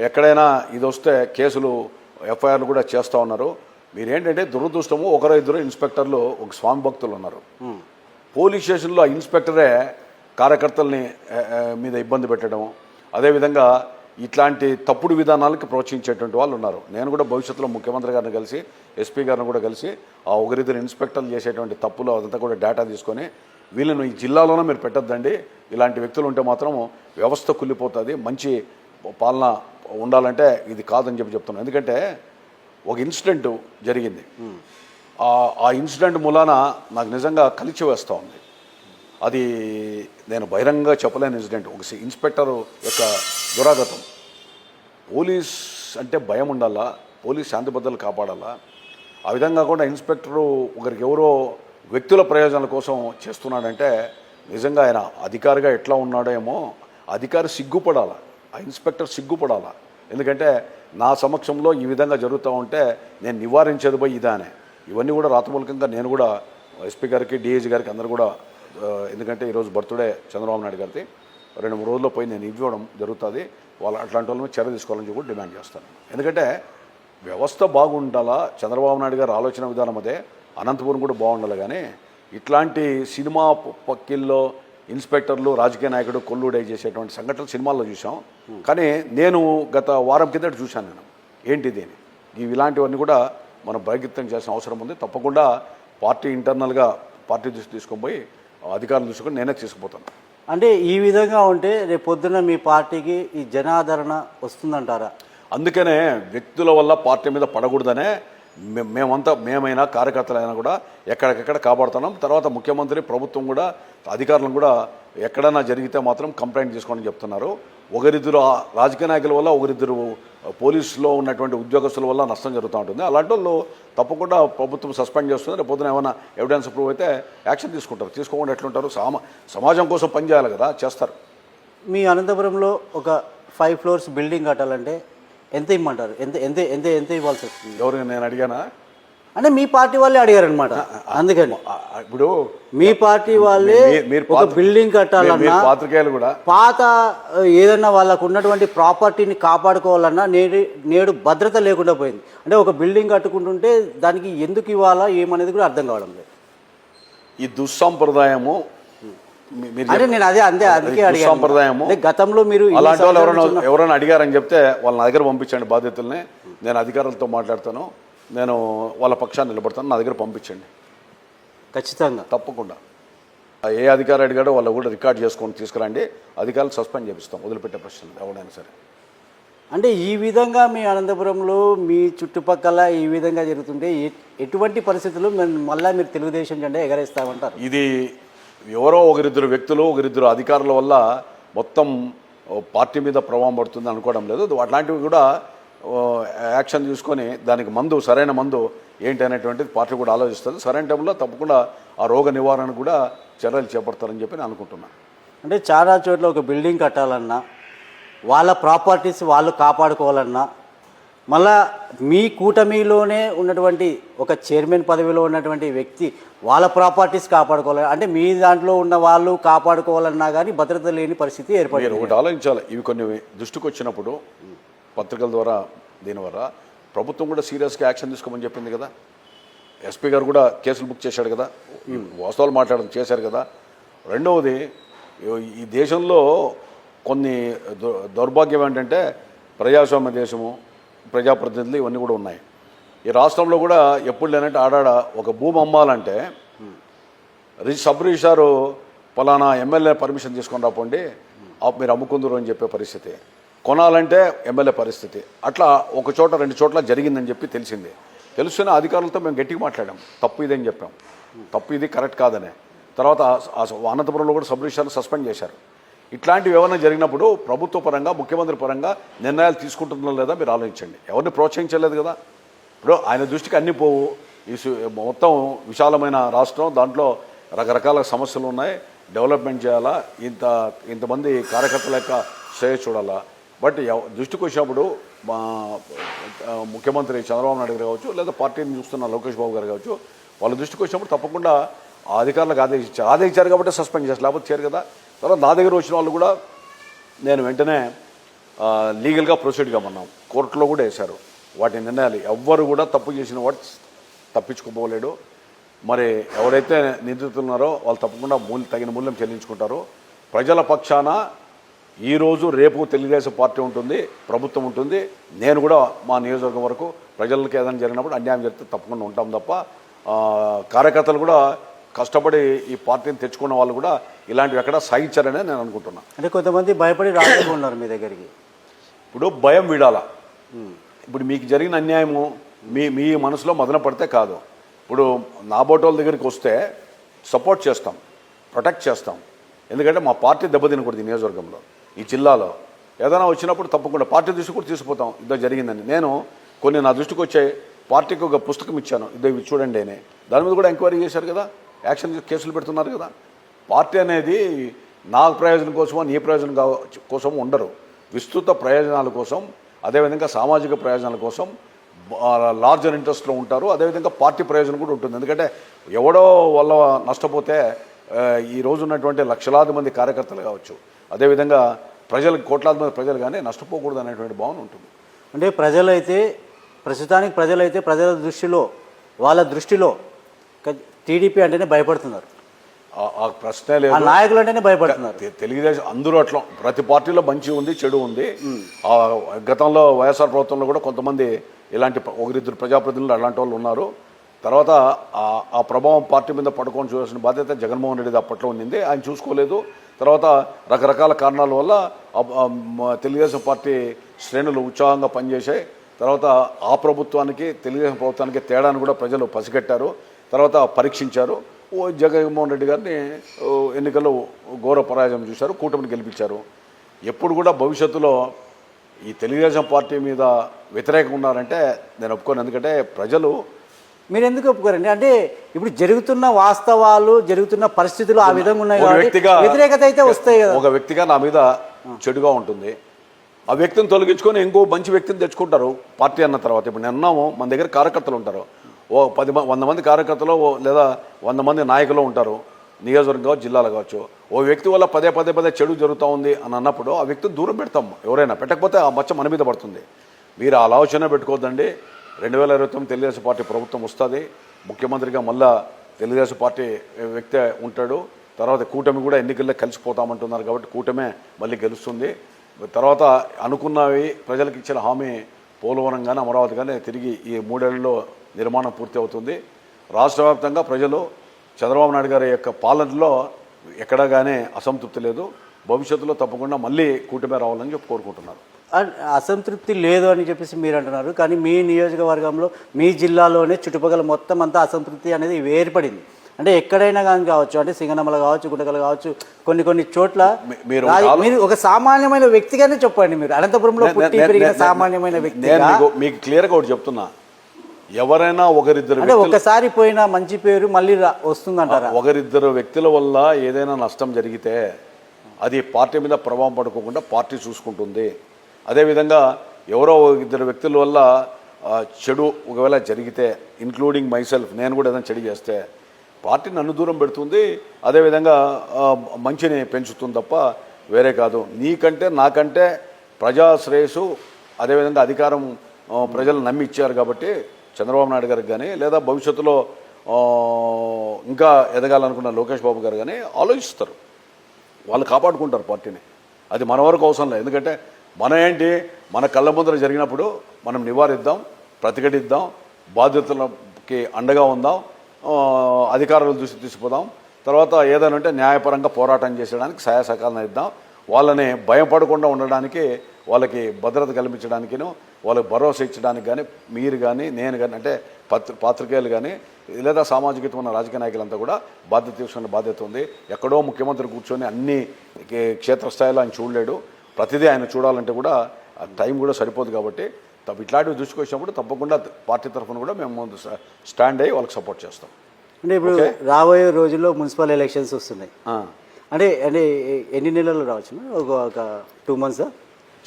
ఎక్కడైనా ఇది వస్తే కేసులు, ఎఫ్ఐఆర్లు కూడా చేస్తూ ఉన్నారు. మీరేంటంటే దురదృష్టము, ఒకరో ఇద్దరు ఇన్స్పెక్టర్లు ఒక స్వామి భక్తులు ఉన్నారు. పోలీస్ స్టేషన్లో ఆ ఇన్స్పెక్టరే కార్యకర్తల్ని మీద ఇబ్బంది పెట్టడం, అదేవిధంగా ఇట్లాంటి తప్పుడు విధానాలకు ప్రోత్సహించేటువంటి వాళ్ళు ఉన్నారు. నేను కూడా భవిష్యత్తులో ముఖ్యమంత్రి గారిని కలిసి, ఎస్పీ గారిని కూడా కలిసి ఆ ఒకరిద్దరు ఇన్స్పెక్టర్లు చేసేటువంటి తప్పులు అదంతా కూడా డేటా తీసుకొని వీళ్ళను ఈ జిల్లాలోనే మీరు పెట్టద్దండి, ఇలాంటి వ్యక్తులు ఉంటే మాత్రం వ్యవస్థ కుళ్ళిపోతుంది, మంచి పాలన ఉండాలంటే ఇది కాదని చెప్తున్నాను. ఎందుకంటే ఒక ఇన్సిడెంట్ జరిగింది. ఆ ఇన్సిడెంట్ మూలాన నాకు నిజంగా కలిసి వేస్తూ ఉంది. అది నేను బహిరంగంగా చెప్పలేని ఇన్సిడెంట్. ఒక ఇన్స్పెక్టర్ యొక్క దురాగతం. పోలీస్ అంటే భయం ఉండాలా, పోలీస్ శాంతి భద్రతలు కాపాడాలా. ఆ విధంగా కూడా ఇన్స్పెక్టరు ఒకరికి ఎవరో వ్యక్తుల ప్రయోజనాల కోసం చేస్తున్నాడంటే నిజంగా ఆయన అధికారిగా ఎట్లా ఉన్నాడేమో, అధికారి సిగ్గుపడాలా, ఆ ఇన్స్పెక్టర్ సిగ్గుపడాలా. ఎందుకంటే నా సమక్షంలో ఈ విధంగా జరుగుతూ ఉంటే నేను నివారించేది పోయి ఇదానే. ఇవన్నీ కూడా రాతమూలకంగా నేను కూడా ఎస్పీ గారికి, డిఐజీ గారికి అందరూ కూడా, ఎందుకంటే ఈరోజు బర్త్డే చంద్రబాబు నాయుడు గారిది, 2-3 రోజుల్లో పోయి నేను ఇవ్వడం జరుగుతుంది. వాళ్ళు అట్లాంటి వాళ్ళని చర్య తీసుకోవాలని కూడా డిమాండ్ చేస్తాను. ఎందుకంటే వ్యవస్థ బాగుండాలా, చంద్రబాబు నాయుడు గారు ఆలోచన విధానం అదే, అనంతపురం కూడా బాగుండాలి. కానీ ఇట్లాంటి సినిమా పక్కిల్లో ఇన్స్పెక్టర్లు, రాజకీయ నాయకుడు కొల్లుడై చేసేటువంటి సంఘటనలు సినిమాల్లో చూసాం. కానీ నేను గత వారం కిందట చూశాను నేను ఏంటిది అని. ఇలాంటివన్నీ కూడా మనం బహిర్గతం చేసిన అవసరం ఉంది. తప్పకుండా పార్టీ ఇంటర్నల్గా పార్టీ దృష్టి తీసుకొని పోయి అధికారులు తీసుకొని నేనే తీసుకుపోతాను. అంటే ఈ విధంగా ఉంటే రేపు పొద్దున్న మీ పార్టీకి ఈ జనాదరణ వస్తుందంటారా? అందుకనే వ్యక్తుల వల్ల పార్టీ మీద పడకూడదనే మేమైనా కార్యకర్తలైనా కూడా ఎక్కడికెక్కడ కాపాడుతున్నాం. తర్వాత ముఖ్యమంత్రి ప్రభుత్వం కూడా అధికారులను కూడా ఎక్కడైనా జరిగితే మాత్రం కంప్లైంట్ చేసుకోండి చెప్తున్నారు. ఒకరిద్దరు రాజకీయ నాయకుల వల్ల, ఒకరిద్దరు పోలీసులో ఉన్నటువంటి ఉద్యోగస్తుల వల్ల నష్టం జరుగుతూ ఉంటుంది. అలాంటి వాళ్ళు తప్పకుండా ప్రభుత్వం సస్పెండ్ చేస్తుంది. రేపు పొద్దున ఏమైనా ఎవిడెన్స్ ప్రూవ్ అయితే యాక్షన్ తీసుకుంటారు. తీసుకోకుండా ఎట్లుంటారు? సమాజం కోసం పనిచేయాలి కదా, చేస్తారు. మీ అనంతపురంలో ఒక 5 floors బిల్డింగ్ కట్టాలంటే ఎంత ఇమ్మంటారు? ఎంత ఎంత ఎంత ఎంత ఇవ్వాల్సి వస్తుంది? ఎవరు నేను అడిగానా? అంటే మీ పార్టీ వాళ్ళే అడిగారనమాట. అందుకని ఇప్పుడు మీ పార్టీ వాళ్ళే ఒక బిల్డింగ్ కట్టాలన్నా, పాత్రికేయులు కూడా పాత ఏదన్నా వాళ్ళకు ఉన్నటువంటి ప్రాపర్టీని కాపాడుకోవాలన్నా నేడు భద్రత లేకుండా పోయింది. అంటే ఒక బిల్డింగ్ కట్టుకుంటుంటే దానికి ఎందుకు ఇవ్వాలా ఏమనేది కూడా అర్థం కావడం లేదు. ఈ దుస్సాంప్రదాయము అంటే నేను అందుకే అడిగాను. సంప్రదాయము గతంలో మీరు అలాంటి వాళ్ళు ఎవరైనా అడిగారని చెప్తే వాళ్ళ నా దగ్గర పంపించండి బాధ్యతల్ని. నేను అధికారులతో మాట్లాడతాను, నేను వాళ్ళ పక్షాన్ని నిలబడతాను. నా దగ్గర పంపించండి ఖచ్చితంగా, తప్పకుండా. ఏ అధికారి అడిగాడో వాళ్ళు కూడా రికార్డ్ చేసుకొని తీసుకురండి. అధికారులు సస్పెండ్ చేపిస్తాం, వదిలిపెట్టే ప్రశ్నలు ఎవడైనా సరే. అంటే ఈ విధంగా మీ అనంతపురంలో మీ చుట్టుపక్కల ఈ విధంగా జరుగుతుంటే ఎటువంటి పరిస్థితుల్లో మళ్ళీ మీరు తెలుగుదేశం జెండా ఎగరేస్తామంటారు? ఇది ఎవరో ఒకరిద్దరు వ్యక్తులు, ఒకరిద్దరు అధికారుల వల్ల మొత్తం పార్టీ మీద ప్రభావం పడుతుంది అనుకోవడం లేదు. అట్లాంటివి కూడా యాక్షన్ తీసుకొని దానికి సరైన మందు ఏంటి అనేటువంటిది పార్టీ కూడా ఆలోచిస్తుంది. సరైన టైంలో తప్పకుండా ఆ రోగ నివారణ కూడా చర్యలు చేపడతారని చెప్పి నేను అనుకుంటున్నాను. అంటే చాలా చోట్ల ఒక బిల్డింగ్ కట్టాలన్నా, వాళ్ళ ప్రాపర్టీస్ వాళ్ళు కాపాడుకోవాలన్నా, మళ్ళా మీ కూటమిలోనే ఉన్నటువంటి ఒక చైర్మన్ పదవిలో ఉన్నటువంటి వ్యక్తి వాళ్ళ ప్రాపర్టీస్ కాపాడుకోవాలి అంటే మీ దాంట్లో ఉన్న వాళ్ళు కాపాడుకోవాలన్నా కానీ భద్రత లేని పరిస్థితి ఏర్పడింది. ఒకటి ఆలోచించాలి. ఇవి కొన్ని దృష్టికి వచ్చినప్పుడు పత్రికల ద్వారా దీనివల్ల ప్రభుత్వం కూడా సీరియస్గా యాక్షన్ తీసుకోమని చెప్పింది కదా. ఎస్పీ గారు కూడా కేసులు బుక్ చేశాడు కదా, వాస్తవాలు మాట్లాడడం చేశారు కదా. రెండవది, ఈ దేశంలో కొన్ని దౌర్భాగ్యం ఏంటంటే ప్రజాస్వామ్య దేశము, ప్రజాప్రతినిధులు ఇవన్నీ కూడా ఉన్నాయి. ఈ రాష్ట్రంలో కూడా ఎప్పుడు లేనంటే ఆడాడ ఒక భూమి అమ్మాలంటే సబ్ రిజిస్ట్రారు పలానా ఎమ్మెల్యే పర్మిషన్ తీసుకొని రాపోండి మీరు అమ్ముకుందరు అని చెప్పే పరిస్థితి, కొనాలంటే ఎమ్మెల్యే పరిస్థితి. అట్లా ఒక చోట 2 చోట్ల జరిగిందని చెప్పి తెలిసింది. తెలుస్తున్న అధికారులతో మేము గట్టిగా మాట్లాడాం, తప్పు ఇదని చెప్పాం, తప్పు ఇది కరెక్ట్ కాదనే. తర్వాత అనంతపురంలో కూడా సబ్ రిజిస్ట్రార్లు సస్పెండ్ చేశారు. ఇట్లాంటివి ఏమైనా జరిగినప్పుడు ప్రభుత్వ పరంగా, ముఖ్యమంత్రి పరంగా నిర్ణయాలు తీసుకుంటుందో లేదా మీరు ఆలోచించండి. ఎవరిని ప్రోత్సహించలేదు కదా. ఇప్పుడు ఆయన దృష్టికి అన్నీ పోవు. ఈ మొత్తం విశాలమైన రాష్ట్రం, దాంట్లో రకరకాల సమస్యలు ఉన్నాయి, డెవలప్మెంట్ చేయాలా, ఇంతమంది కార్యకర్తల యొక్క శ్రేయస్ చూడాలా. బట్ దృష్టికి వచ్చినప్పుడు మా ముఖ్యమంత్రి చంద్రబాబు నాయుడు గారు కావచ్చు, లేదా పార్టీని చూస్తున్న లోకేష్ బాబు గారు కావచ్చు, వాళ్ళ దృష్టికి వచ్చినప్పుడు తప్పకుండా ఆ అధికారులకు ఆదేశించారు కాబట్టి సస్పెండ్ చేస్తారు, లేకపోతే చేయరు కదా. తర్వాత నా దగ్గర వచ్చిన వాళ్ళు కూడా నేను వెంటనే లీగల్గా ప్రొసీడ్ కామన్నాం. కోర్టులో కూడా వేశారు వాటి నిర్ణయాలు. ఎవ్వరు కూడా తప్పు చేసిన వాడు తప్పించుకోపోలేడు. మరి ఎవరైతే నిందితులు ఉన్నారో వాళ్ళు తప్పకుండా తగిన మూల్యం చెల్లించుకుంటారు. ప్రజల పక్షాన ఈరోజు రేపు తెలుగుదేశం పార్టీ ఉంటుంది, ప్రభుత్వం ఉంటుంది. నేను కూడా మా నియోజకవర్గం వరకు ప్రజలకు ఏదైనా జరిగినప్పుడు అన్యాయం జరిగితే తప్పకుండా ఉంటాం తప్ప కార్యకర్తలు కూడా కష్టపడి ఈ పార్టీని తెచ్చుకున్న వాళ్ళు కూడా ఇలాంటివి ఎక్కడ సాగించారనే నేను అనుకుంటున్నాను. అంటే కొంతమంది భయపడి రాసుకున్నారు మీ దగ్గరికి. ఇప్పుడు భయం వీడాలా. ఇప్పుడు మీకు జరిగిన అన్యాయము మీ మనసులో మదన పడితే కాదు. ఇప్పుడు నా బోటోళ్ళ దగ్గరికి వస్తే సపోర్ట్ చేస్తాం, ప్రొటెక్ట్ చేస్తాం. ఎందుకంటే మా పార్టీ దెబ్బతినకూడదు. ఈ నియోజకవర్గంలో, ఈ జిల్లాలో ఏదైనా వచ్చినప్పుడు తప్పకుండా పార్టీ దృష్టి కూడా తీసుకుపోతాం. ఇదో జరిగిందని నేను కొన్ని నా దృష్టికి వచ్చే పార్టీకి ఒక పుస్తకం ఇచ్చాను, ఇవి చూడండి అని. దాని మీద కూడా ఎంక్వైరీ చేశారు కదా, యాక్షన్ కేసులు పెడుతున్నారు కదా. పార్టీ అనేది నా ప్రయోజనం కోసమో నీ ప్రయోజనం కోసం ఉండరు. విస్తృత ప్రయోజనాల కోసం, అదేవిధంగా సామాజిక ప్రయోజనాల కోసం లార్జర్ ఇంట్రెస్ట్లో ఉంటారు. అదేవిధంగా పార్టీ ప్రయోజనం కూడా ఉంటుంది. ఎందుకంటే ఎవడో వల్ల నష్టపోతే ఈ రోజు ఉన్నటువంటి లక్షలాది మంది కార్యకర్తలు కావచ్చు, అదేవిధంగా ప్రజలకు కోట్లాది మంది ప్రజలు కానీ నష్టపోకూడదు అనేటువంటి భావన ఉంటుంది. అంటే ప్రస్తుతానికి ప్రజల దృష్టిలో, వాళ్ళ దృష్టిలో టీడీపీ అంటేనే భయపడుతున్నారు. ఆ ప్రశ్నే లేదు, నాయకులు అంటేనే భయపడుతున్నారు. తెలుగుదేశం అందరూ అట్లా, ప్రతి పార్టీలో మంచి ఉంది, చెడు ఉంది. గతంలో వైఎస్ఆర్ ప్రభుత్వంలో కూడా కొంతమంది ఇలాంటి ఒకరిద్దరు ప్రజాప్రతినిధులు అలాంటి వాళ్ళు ఉన్నారు. తర్వాత ఆ ప్రభావం పార్టీ మీద పడుకొని చూడాల్సిన బాధ్యత జగన్మోహన్ రెడ్డిది అప్పట్లో ఉండింది, ఆయన చూసుకోలేదు. తర్వాత రకరకాల కారణాల వల్ల తెలుగుదేశం పార్టీ శ్రేణులు ఉత్సాహంగా పనిచేశాయి. తర్వాత ఆ ప్రభుత్వానికి తెలుగుదేశం ప్రభుత్వానికి తేడాను కూడా ప్రజలు పసిగట్టారు. తర్వాత పరీక్షించారు. జగన్మోహన్ రెడ్డి గారిని ఎన్నికల్లో ఘోర పరాజయం చూశారు, కూటమిని గెలిపించారు. ఎప్పుడు కూడా భవిష్యత్తులో ఈ తెలుగుదేశం పార్టీ మీద వ్యతిరేకంగా ఉన్నారంటే నేను ఒప్పుకోను. ఎందుకంటే ప్రజలు మీరు ఎందుకు ఒప్పుకోరండి? అంటే ఇప్పుడు జరుగుతున్న వాస్తవాలు, జరుగుతున్న పరిస్థితులు ఆ విధంగా ఉన్నాయి కాబట్టి వ్యతిరేకత అయితే వస్తాయి కదా. ఒక వ్యక్తిగా నా మీద చెడుగా ఉంటుంది, ఆ వ్యక్తిని తొలగించుకొని ఇంకో మంచి వ్యక్తిని తెచ్చుకుంటారు పార్టీ అన్న తర్వాత. ఇప్పుడు నేను అన్నాము, మన దగ్గర కార్యకర్తలు ఉంటారు, 100 మంది కార్యకర్తలు లేదా 100 మంది నాయకులు ఉంటారు, నియోజకవర్గం కావచ్చు, జిల్లాలు కావచ్చు. ఓ వ్యక్తి వల్ల పదే చెడు జరుగుతూ ఉంది అని అన్నప్పుడు ఆ వ్యక్తిని దూరం పెడతాం. ఎవరైనా పెట్టకపోతే ఆ మచ్చ మన మీద పడుతుంది. మీరు ఆ ఆలోచన పెట్టుకోవద్దండి. 2029 తెలుగుదేశం పార్టీ ప్రభుత్వం వస్తుంది. ముఖ్యమంత్రిగా మళ్ళా తెలుగుదేశం పార్టీ వ్యక్తి ఉంటాడు. తర్వాత కూటమి కూడా ఎన్నికల్లో కలిసిపోతామంటున్నారు కాబట్టి కూటమే మళ్ళీ గెలుస్తుంది. తర్వాత అనుకున్నవి ప్రజలకు ఇచ్చిన హామీ పోలవరం కానీ అమరావతి కానీ తిరిగి ఈ 3 ఏళ్లలో నిర్మాణం పూర్తి అవుతుంది. రాష్ట్ర వ్యాప్తంగా ప్రజలు చంద్రబాబు నాయుడు గారి యొక్క పాలనలో ఎక్కడా కానీ అసంతృప్తి లేదు. భవిష్యత్తులో తప్పకుండా మళ్ళీ కూటమి రావాలని చెప్పి కోరుకుంటున్నారు. అసంతృప్తి లేదు అని చెప్పేసి మీరు అంటున్నారు, కానీ మీ నియోజకవర్గంలో మీ జిల్లాలోనే చుట్టుపక్కల మొత్తం అంతా అసంతృప్తి అనేది ఏర్పడింది. అంటే ఎక్కడైనా కానీ కావచ్చు, అంటే సింగనమల కావచ్చు, గుంటకలు కావచ్చు, కొన్ని చోట్ల మీరు ఒక సామాన్యమైన వ్యక్తిగానే చెప్పండి. మీరు అనంతపురంలో పుట్టి పెరిగిన సామాన్యమైన వ్యక్తి. మీకు క్లియర్గా ఒకటి చెప్తున్నా, ఎవరైనా ఒకరిద్దరు అంటే ఒకసారి పోయిన మంచి పేరు మళ్ళీ వస్తుందంటారా? ఒకరిద్దరు వ్యక్తుల వల్ల ఏదైనా నష్టం జరిగితే అది పార్టీ మీద ప్రభావం పడుకోకుండా పార్టీ చూసుకుంటుంది. అదేవిధంగా ఎవరో ఇద్దరు వ్యక్తుల వల్ల చెడు ఒకవేళ జరిగితే, ఇంక్లూడింగ్ మైసెల్ఫ్, నేను కూడా ఏదైనా చెడు చేస్తే పార్టీ నన్ను దూరం పెడుతుంది, అదేవిధంగా మంచిని పెంచుతుంది తప్ప వేరే కాదు. నీకంటే నాకంటే ప్రజా శ్రేయస్సు, అదేవిధంగా అధికారం ప్రజలు నమ్మి ఇచ్చారు కాబట్టి చంద్రబాబు నాయుడు గారికి కానీ లేదా భవిష్యత్తులో ఇంకా ఎదగాలనుకున్న లోకేష్ బాబు గారు కానీ ఆలోచిస్తారు. వాళ్ళు కాపాడుకుంటారు పార్టీని. అది మన వరకు అవసరం లేదు. ఎందుకంటే మన కళ్ళ ముందర జరిగినప్పుడు మనం నివారిద్దాం, ప్రతిఘటిద్దాం, బాధ్యతలకి అండగా ఉందాం, అధికారుల దృష్టి తీసుకుపోదాం. తర్వాత ఏదైనా ఉంటే న్యాయపరంగా పోరాటం చేసేయడానికి సహాయ సహకారాలు ఇద్దాం. వాళ్ళని భయపడకుండా ఉండడానికి, వాళ్ళకి భద్రత కల్పించడానికిను, వాళ్ళకి భరోసా ఇచ్చడానికి కానీ మీరు కానీ నేను కానీ, అంటే పాత్రికేయులు కానీ లేదా సామాజికత ఉన్న రాజకీయ నాయకులంతా కూడా బాధ్యత తీసుకునే బాధ్యత ఉంది. ఎక్కడో ముఖ్యమంత్రి కూర్చొని అన్ని క్షేత్రస్థాయిలో ఆయన చూడలేడు. ప్రతిదీ ఆయన చూడాలంటే కూడా టైం కూడా సరిపోదు. కాబట్టి ఇట్లాంటివి దృష్టికి వచ్చినప్పుడు తప్పకుండా పార్టీ తరఫున కూడా మేము ముందు స్టాండ్ అయ్యి వాళ్ళకి సపోర్ట్ చేస్తాం. అంటే ఇప్పుడు రాబోయే రోజుల్లో మున్సిపల్ ఎలక్షన్స్ వస్తున్నాయి. అంటే ఎన్ని నెలలు రావచ్చు? ఒక 2 months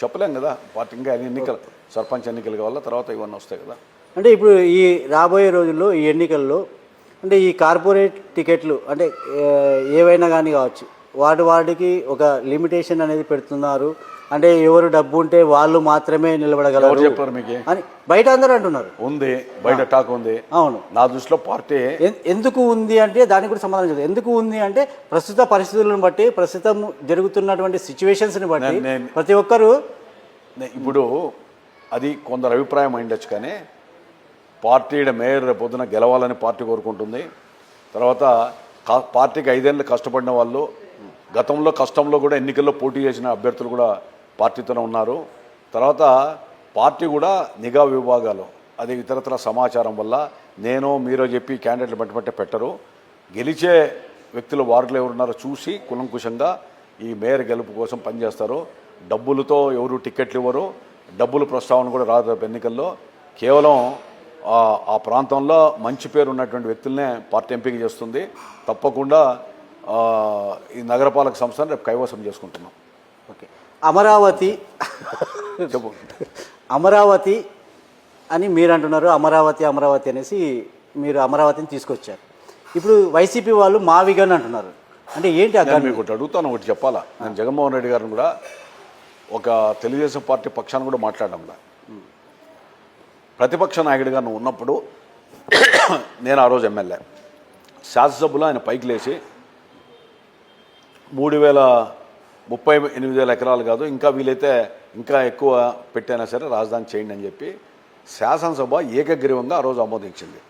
చెప్పలేం కదా. పార్టీ ఇంకా ఎన్నికలు, సర్పంచ్ ఎన్నికలు కావాలా, తర్వాత ఇవన్నీ వస్తాయి కదా. అంటే ఇప్పుడు ఈ రాబోయే రోజుల్లో ఈ ఎన్నికల్లో అంటే ఈ కార్పొరేట్ టికెట్లు అంటే ఏవైనా కానీ కావచ్చు, వాటికి ఒక లిమిటేషన్ అనేది పెడుతున్నారు. అంటే ఎవరు డబ్బు ఉంటే వాళ్ళు మాత్రమే నిలబడగలరు చెప్పారు మీకు అని బయట అందరూ అంటున్నారు. ఉంది, బయట టాక్ ఉంది. అవును, నా దృష్టిలో పార్టీ ఎందుకు ఉంది అంటే దానికి కూడా సమాధానం చెప్తారు. ఎందుకు ఉంది అంటే ప్రస్తుత పరిస్థితులను బట్టి, ప్రస్తుతం జరుగుతున్నటువంటి సిచ్యువేషన్స్ని బట్టి ప్రతి ఒక్కరూ ఇప్పుడు అది కొందరు అభిప్రాయం అయిండొచ్చు, కానీ పార్టీ మేయర్ పొద్దున గెలవాలని పార్టీ కోరుకుంటుంది. తర్వాత పార్టీకి 5 ఏళ్ళు కష్టపడిన వాళ్ళు, గతంలో కష్టంలో కూడా ఎన్నికల్లో పోటీ చేసిన అభ్యర్థులు కూడా పార్టీతోనే ఉన్నారు. తర్వాత పార్టీ కూడా నిఘా విభాగాలు, అది ఇతరత్ర సమాచారం వల్ల నేను మీరో చెప్పి క్యాండిడేట్లు బట్టి పెట్టరు. గెలిచే వ్యక్తులు వార్డులో ఎవరున్నారో చూసి కులంకుశంగా ఈ మేయర్ గెలుపు కోసం పనిచేస్తారు. డబ్బులతో ఎవరు టికెట్లు ఇవ్వరు, డబ్బుల ప్రస్తావన కూడా రాదు ఎన్నికల్లో. కేవలం ఆ ప్రాంతంలో మంచి పేరు ఉన్నటువంటి వ్యక్తులనే పార్టీ ఎంపిక చేస్తుంది. తప్పకుండా ఈ నగరపాలక సంస్థను రేపు కైవసం చేసుకుంటున్నాం. ఓకే, అమరావతి చెప్పు. అమరావతి అని మీరు అంటున్నారు. అమరావతి అనేసి మీరు అమరావతిని తీసుకొచ్చారు. ఇప్పుడు వైసీపీ వాళ్ళు మావిగన్ అంటున్నారు. అంటే ఏంటి అక్కడ? మీకు ఒకటి అడుగుతాను, ఒకటి చెప్పాలా. నేను జగన్మోహన్ రెడ్డి గారిని కూడా ఒక తెలుగుదేశం పార్టీ పక్షాన్ని కూడా మాట్లాడడంలా, ప్రతిపక్ష నాయకుడిగా నువ్వు ఉన్నప్పుడు నేను ఆ రోజు ఎమ్మెల్యే, శాసనసభ్యులు ఆయన పైకి లేచి 38,000 ఎకరాలు కాదు, ఇంకా వీలైతే ఇంకా ఎక్కువ పెట్టైనా సరే రాజధాని చేయండి అని చెప్పి శాసనసభ ఏకగ్రీవంగా ఆ రోజు ఆమోదించింది.